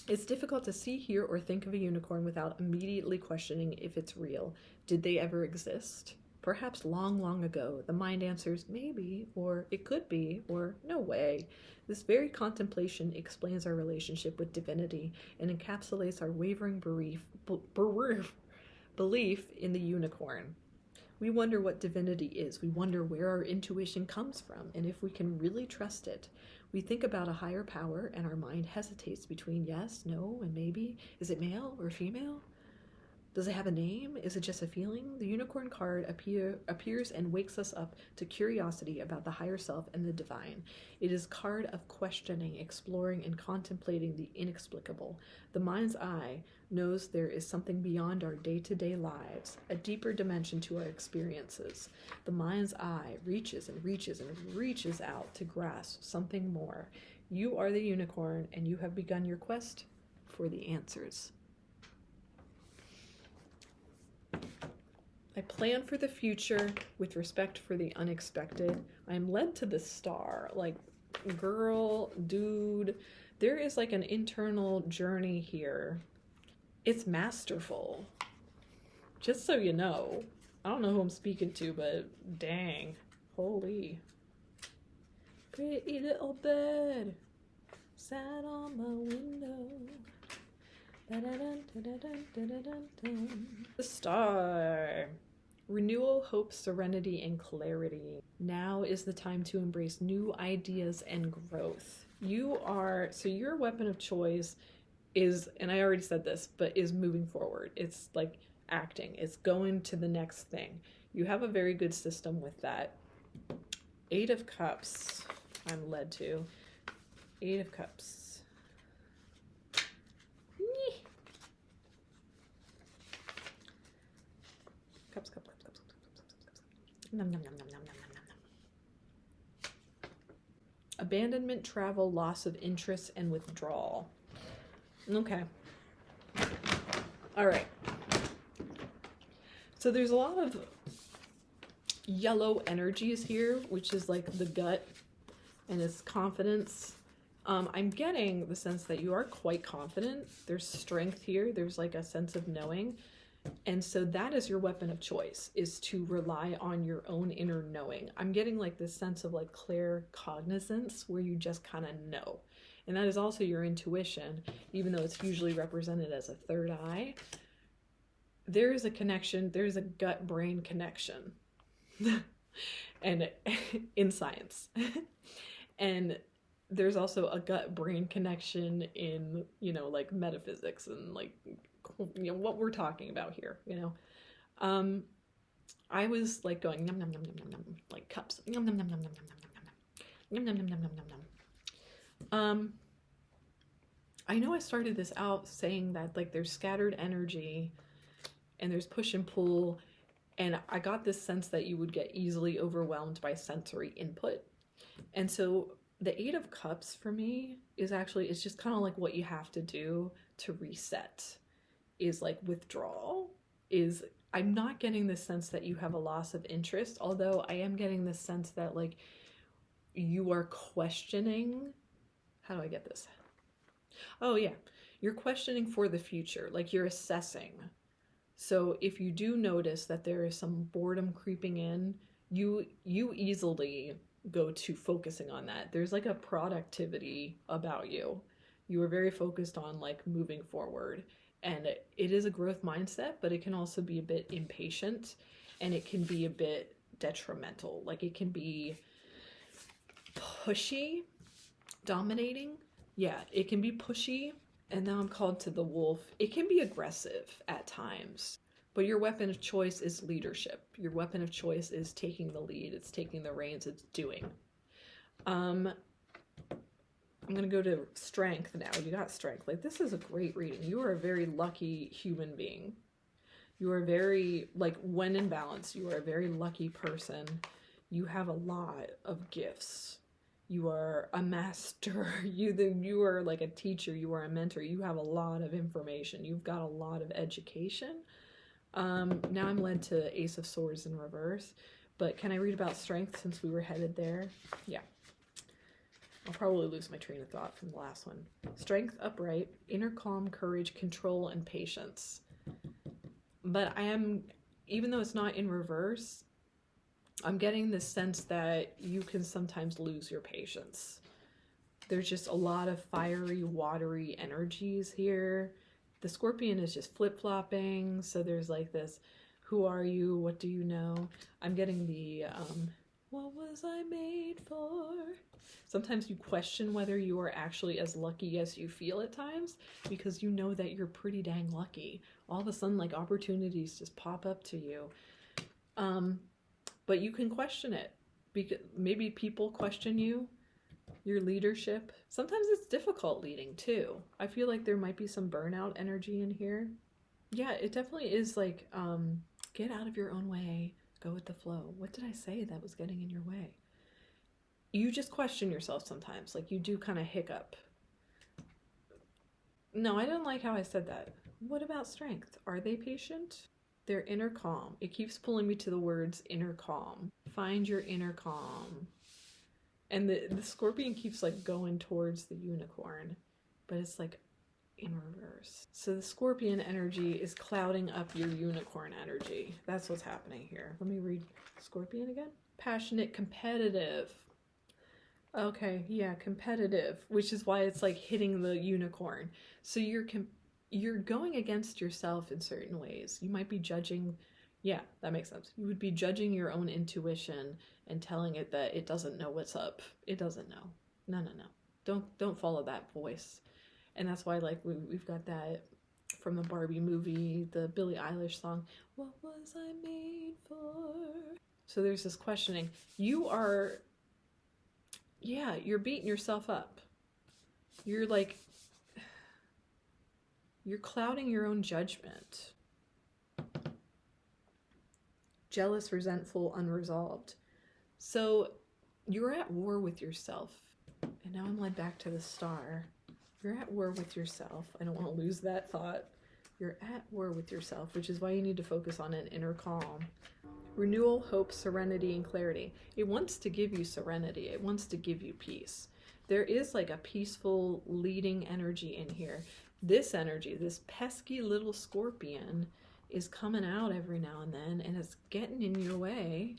It's difficult to see, hear, or think of a unicorn without immediately questioning if it's real. Did they ever exist? Perhaps long, long ago. The mind answers maybe, or it could be, or no way. This very contemplation explains our relationship with divinity and encapsulates our wavering belief in the unicorn. We wonder what divinity is. We wonder where our intuition comes from and if we can really trust it. We think about a higher power and our mind hesitates between yes, no, and maybe. Is it male or female? Does it have a name? Is it just a feeling? The unicorn card appears and wakes us up to curiosity about the higher self and the divine. It is a card of questioning, exploring, and contemplating the inexplicable. The mind's eye knows there is something beyond our day-to-day lives, a deeper dimension to our experiences. The mind's eye reaches and reaches and reaches out to grasp something more. You are the unicorn, and you have begun your quest for the answers. I plan for the future with respect for the unexpected. I am led to the star. Like, girl, dude, there is like an internal journey here. It's masterful. Just so you know. I don't know who I'm speaking to, but dang. Holy. Pretty little bird sat on my window. The star. Renewal, hope, serenity, and clarity. Now is the time to embrace new ideas and growth. So your weapon of choice is, and I already said this, but is moving forward. It's like acting. It's going to the next thing. You have a very good system with that. Eight of Cups, I'm led to. Eight of Cups. Cups, cups, cups, cups, cups, cups, cups. Nom, nom, nom, nom, nom, nom, nom, nom. Abandonment, travel, loss of interest, and withdrawal. Okay. All right. So there's a lot of yellow energies here, which is like the gut and its confidence. I'm getting the sense that you are quite confident. There's strength here. There's like a sense of knowing. And so that is your weapon of choice, is to rely on your own inner knowing. I'm getting like this sense of like claircognizance where you just kind of know. And that is also your intuition, even though it's usually represented as a third eye. There is a connection. There's a gut-brain connection and in science. And there's also a gut-brain connection in, you know, like metaphysics and like, you know, what we're talking about here, you know. I was like going num num num num num num, like cups, num num num num num num num num num num num num num num. I know I started this out saying that like there's scattered energy and there's push and pull, and I got this sense that you would get easily overwhelmed by sensory input. And so the Eight of Cups for me is actually, it's just kind of like what you have to do to reset, is like withdrawal. Is I'm not getting the sense that you have a loss of interest, although I am getting the sense that like you are questioning, how do I get this? Oh yeah, you're questioning for the future, like you're assessing. So if you do notice that there is some boredom creeping in, you easily go to focusing on that. There's like a productivity about you. You are very focused on like moving forward. And it is a growth mindset, but it can also be a bit impatient, and it can be a bit detrimental. Like it can be pushy, dominating. Yeah, it can be pushy. And now I'm called to the wolf. It can be aggressive at times, but your weapon of choice is leadership. Your weapon of choice is taking the lead. It's taking the reins. It's doing. I'm going to go to strength now. You got strength. Like, this is a great reading. You are a very lucky human being. You are very, like, when in balance, you are a very lucky person. You have a lot of gifts. You are a master. You are like a teacher. You are a mentor. You have a lot of information. You've got a lot of education. Now I'm led to Ace of Swords in reverse. But can I read about strength since we were headed there? Yeah. I'll probably lose my train of thought from the last one. Strength upright, inner calm, courage, control, and patience. But I am, even though it's not in reverse, I'm getting this sense that you can sometimes lose your patience. There's just a lot of fiery, watery energies here. The Scorpion is just flip-flopping, so there's like this, who are you, what do you know? I'm getting the, what was I made for? Sometimes you question whether you are actually as lucky as you feel at times, because you know that you're pretty dang lucky. All of a sudden, like, opportunities just pop up to you. But you can question it, because maybe people question you, your leadership. Sometimes it's difficult leading too. I feel like there might be some burnout energy in here. Yeah, it definitely is like, get out of your own way, go with the flow. What did I say that was getting in your way? You just question yourself sometimes, like you do kind of hiccup. No, I don't like how I said that. What about strength? Are they patient? Their inner calm. It keeps pulling me to the words inner calm. Find your inner calm. And the Scorpion keeps like going towards the unicorn, but it's like in reverse. So the Scorpion energy is clouding up your unicorn energy. That's what's happening here. Let me read Scorpion again. Passionate, competitive. Okay, yeah, competitive, which is why it's like hitting the unicorn. So you're going against yourself in certain ways. You might be judging, yeah, that makes sense. You would be judging your own intuition and telling it that it doesn't know what's up. It doesn't know. No. Don't follow that voice. And that's why, like, we've got that from the Barbie movie, the Billie Eilish song, what was I made for? So there's this questioning. You are yeah, you're beating yourself up. You're like, you're clouding your own judgment. Jealous, resentful, unresolved. So you're at war with yourself. And now I'm led back to the star. You're at war with yourself. I don't want to lose that thought. You're at war with yourself, which is why you need to focus on an inner calm. Renewal, hope, serenity, and clarity. It wants to give you serenity. It wants to give you peace. There is like a peaceful leading energy in here. This energy, this pesky little scorpion, is coming out every now and then, and it's getting in your way.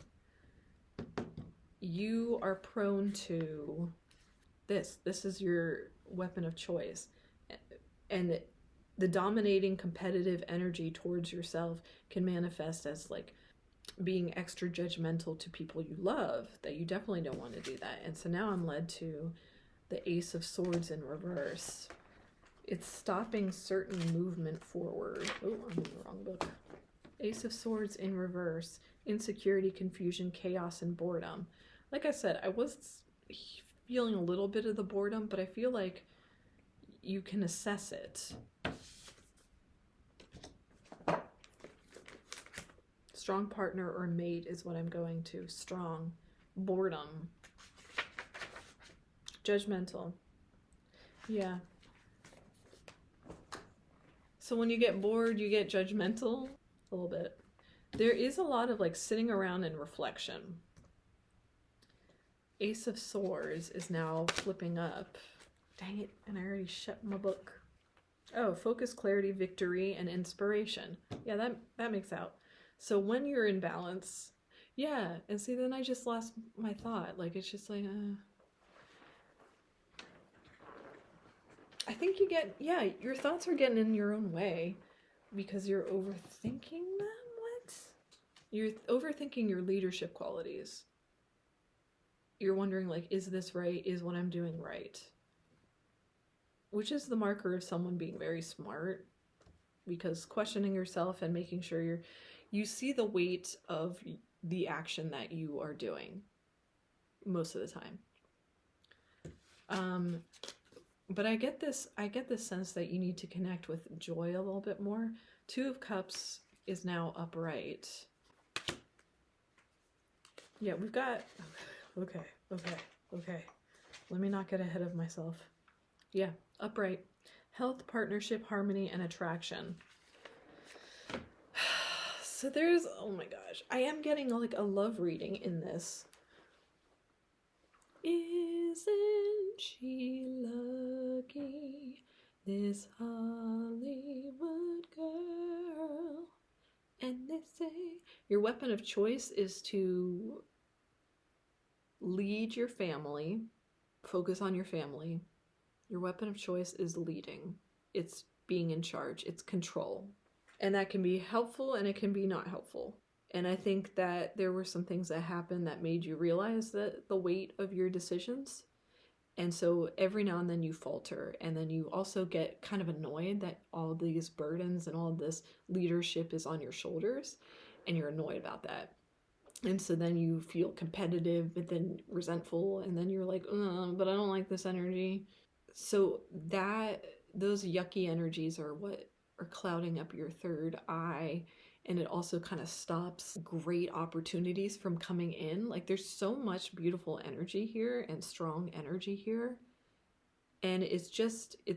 You are prone to this. This is your weapon of choice. And the dominating competitive energy towards yourself can manifest as like being extra judgmental to people you love, that you definitely don't want to do that. And so now I'm led to the Ace of Swords in reverse. It's stopping certain movement forward. Oh, I'm in the wrong book. Ace of Swords in reverse. Insecurity, confusion, chaos, and boredom. Like I said, I was feeling a little bit of the boredom, but I feel like you can assess it. Strong partner or mate is what I'm going to. Strong. Boredom. Judgmental. Yeah. So when you get bored, you get judgmental a little bit. There is a lot of like sitting around in reflection. Ace of Swords is now flipping up. Dang it, and I already shut my book. Oh, focus, clarity, victory, and inspiration. Yeah, that makes out. So when you're in balance, yeah, and see, then I just lost my thought. Like, it's just like, I think you get, yeah, your thoughts are getting in your own way because you're overthinking them. What? You're overthinking your leadership qualities. You're wondering, like, is this right? Is what I'm doing right? Which is the marker of someone being very smart, because questioning yourself and making sure you see the weight of the action that you are doing most of the time. But I get this sense that you need to connect with joy a little bit more. Two of Cups is now upright. Yeah, we've got, okay. Let me not get ahead of myself. Yeah, upright. Health, partnership, harmony, and attraction. So there's, oh my gosh, I am getting like a love reading in this. Isn't she lucky, this Hollywood girl? And they say your weapon of choice is to lead your family, focus on your family. Your weapon of choice is leading. It's being in charge. It's control. And that can be helpful and it can be not helpful. And I think that there were some things that happened that made you realize that the weight of your decisions. And so every now and then you falter, and then you also get kind of annoyed that all these burdens and all this leadership is on your shoulders, and you're annoyed about that. And so then you feel competitive, but then resentful, and then you're like, but I don't like this energy. So those yucky energies are what are clouding up your third eye. And it also kind of stops great opportunities from coming in. Like, there's so much beautiful energy here and strong energy here. And it's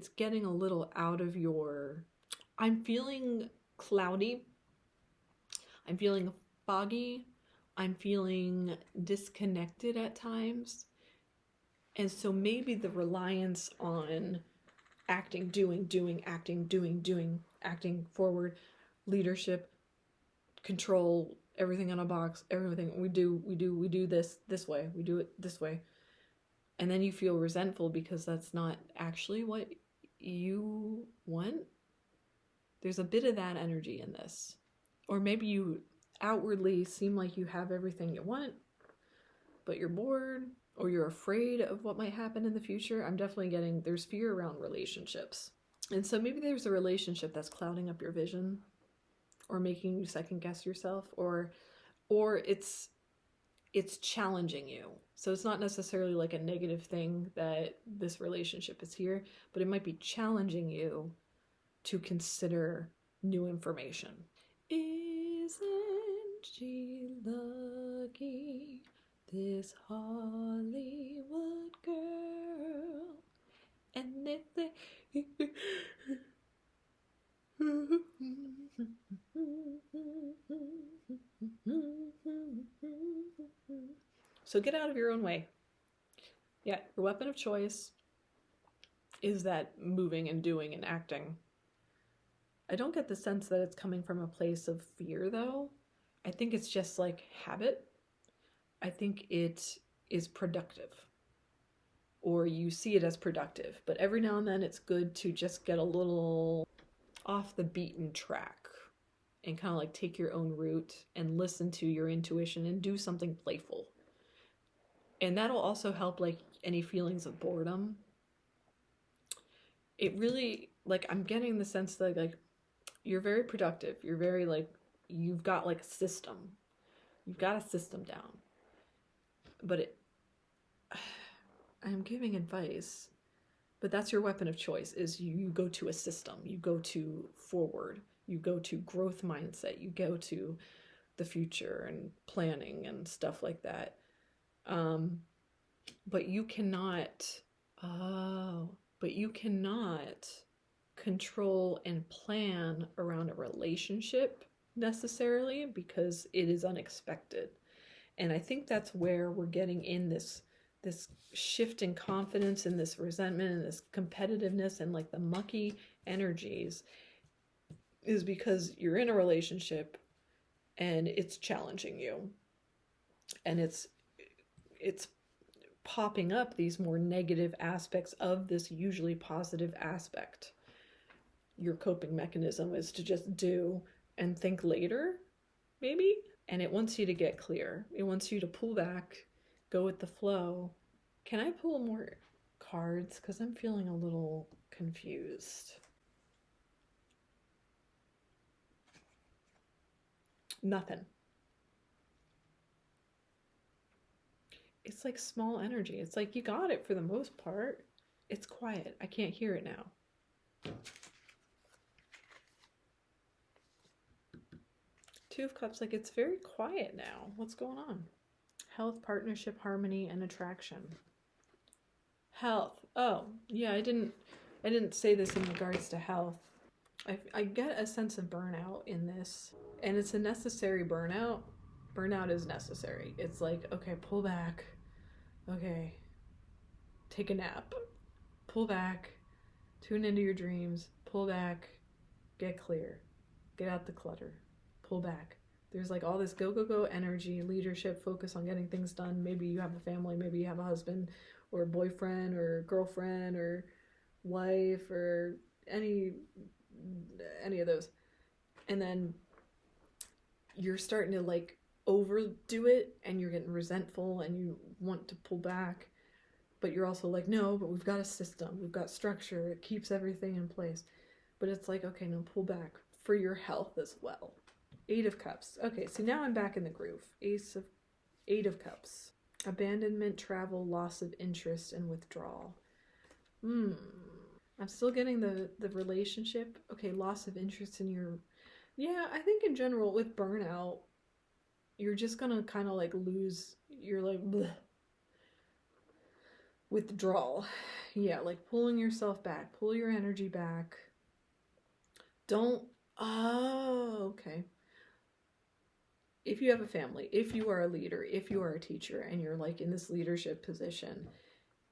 getting a little out of your, I'm feeling cloudy. I'm feeling foggy. I'm feeling disconnected at times. And so maybe the reliance on acting, doing, acting, doing, acting forward, leadership, control, everything on a box, everything we do this way, we do it this way. And then you feel resentful because that's not actually what you want. There's a bit of that energy in this. Or maybe you outwardly seem like you have everything you want, but you're bored, or you're afraid of what might happen in the future. I'm definitely getting, there's fear around relationships. And so maybe there's a relationship that's clouding up your vision, or making you second guess yourself, or it's it's challenging you. So it's not necessarily like a negative thing that this relationship is here, but it might be challenging you to consider new information. Isn't she lucky, this Hollywood girl? And if they... So get out of your own way. Yeah, your weapon of choice is that moving and doing and acting. I don't get the sense that it's coming from a place of fear, though. I think it's just like habit. I think it is productive, or you see it as productive. But every now and then it's good to just get a little off the beaten track and kind of like take your own route and listen to your intuition and do something playful. And that'll also help like any feelings of boredom. It really, like, I'm getting the sense that like you're very productive. You're very like, you've got like a system. You've got a system down. But I'm giving advice, but that's your weapon of choice, is you go to a system. You go to forward. You go to growth mindset. You go to the future and planning and stuff like that. But you cannot, control and plan around a relationship necessarily, because it is unexpected. And I think that's where we're getting in this shift in confidence and this resentment and this competitiveness and like the mucky energies, is because you're in a relationship and it's challenging you. And it's popping up these more negative aspects of this usually positive aspect. Your coping mechanism is to just do and think later, maybe. And it wants you to get clear. It wants you to pull back, go with the flow. Can I pull more cards? Because I'm feeling a little confused. Nothing. It's like small energy. It's like you got it for the most part. It's quiet. I can't hear it now. Two of Cups, like it's very quiet now. What's going on? Health, partnership, harmony, and attraction. Health. Oh, yeah, I didn't say this in regards to health. I get a sense of burnout in this, and it's a necessary burnout. Burnout is necessary. It's like, okay, pull back. Okay, take a nap. Pull back. Tune into your dreams. Pull back. Get clear. Get out the clutter. Pull back. There's like all this go, go, go energy, leadership, focus on getting things done. Maybe you have a family, maybe you have a husband or a boyfriend or girlfriend or wife or any of those. And then you're starting to like overdo it and you're getting resentful and you want to pull back, but you're also like, no, but we've got a system, we've got structure, it keeps everything in place. But it's like, okay, no, pull back for your health as well. 8 of Cups. Okay, so now I'm back in the groove. 8 of Cups. Abandonment, travel, loss of interest, and withdrawal. I'm still getting the relationship. Okay, loss of interest in your... Yeah, I think in general with burnout, you're just gonna kind of like lose... You're like... Bleh. Withdrawal. Yeah, like pulling yourself back. Pull your energy back. Don't... Oh, okay. If you have a family, if you are a leader, if you are a teacher, and you're like in this leadership position,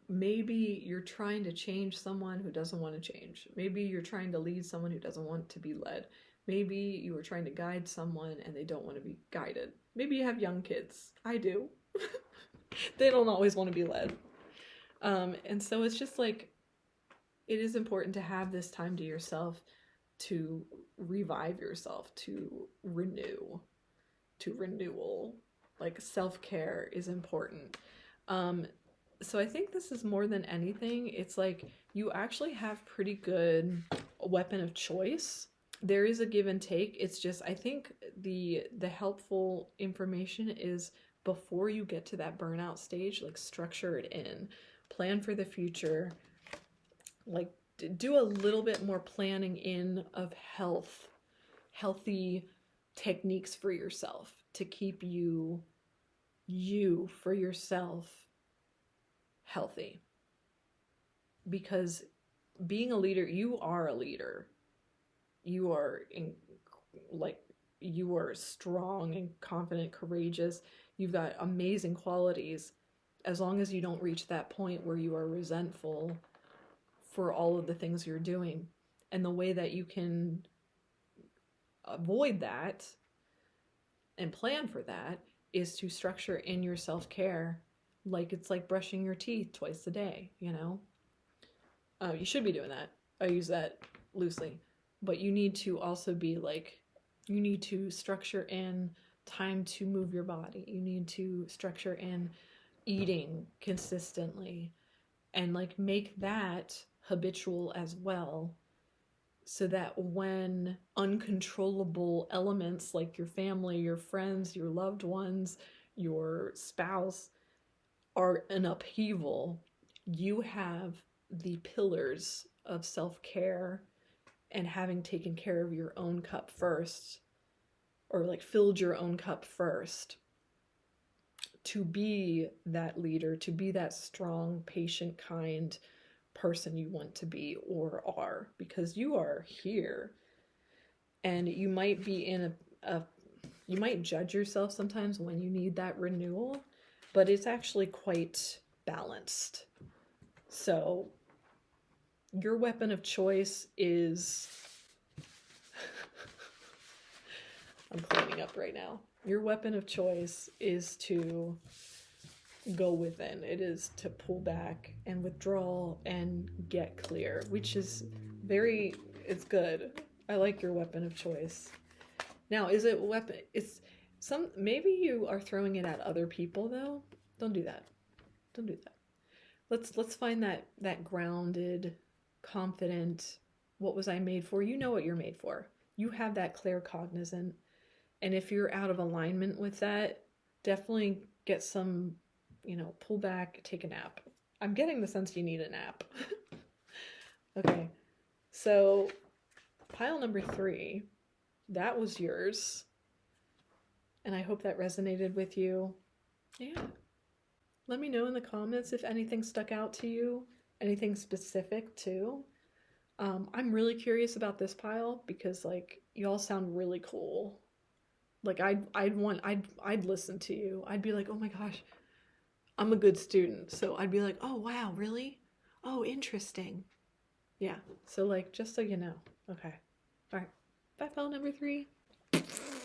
maybe you're trying to change someone who doesn't want to change. Maybe you're trying to lead someone who doesn't want to be led. Maybe you are trying to guide someone and they don't want to be guided. Maybe you have young kids. I do. They don't always want to be led. And so it's just like, it is important to have this time to yourself, to revive yourself, to renew. To renewal. Like self-care is important. So I think this is more than anything, it's like you actually have pretty good weapon of choice. There is a give and take. It's just, I think the helpful information is before you get to that burnout stage, like structure it in, plan for the future, like do a little bit more planning in of healthy techniques for yourself to keep you for yourself healthy. Because being a leader, you are a leader. You are you are strong and confident, courageous. You've got amazing qualities. As long as you don't reach that point where you are resentful for all of the things you're doing. And the way that you can avoid that and plan for that is to structure in your self-care. Like it's like brushing your teeth twice a day, you know? You should be doing that. I use that loosely. But you need to also be like, you need to structure in time to move your body. You need to structure in eating consistently and like make that habitual as well, so that when uncontrollable elements like your family, your friends, your loved ones, your spouse are in upheaval, you have the pillars of self-care and having taken care of your own cup first, or like filled your own cup first, to be that leader, to be that strong, patient, kind person you want to be or are, because you are here. And you might be in you might judge yourself sometimes when you need that renewal, but it's actually quite balanced. So your weapon of choice is I'm cleaning up right now. Your weapon of choice is to go within. It is to pull back and withdraw and get clear, which is it's good. I like your weapon of choice. Now, is it weapon? Maybe you are throwing it at other people though. Don't do that. Don't do that. Let's find that grounded, confident, what was I made for? You know what you're made for. You have that clear cognizant. And if you're out of alignment with that, definitely get some, pull back, take a nap. I'm getting the sense you need a nap. Okay. So pile number 3, that was yours. And I hope that resonated with you. Yeah. Let me know in the comments if anything stuck out to you, anything specific too. I'm really curious about this pile because like you all sound really cool. Like I'd listen to you. I'd be like, oh my gosh, I'm a good student. So I'd be like, oh wow, really? Oh, interesting. Yeah. So like, just so you know. Okay. All right. Bye, pile number 3.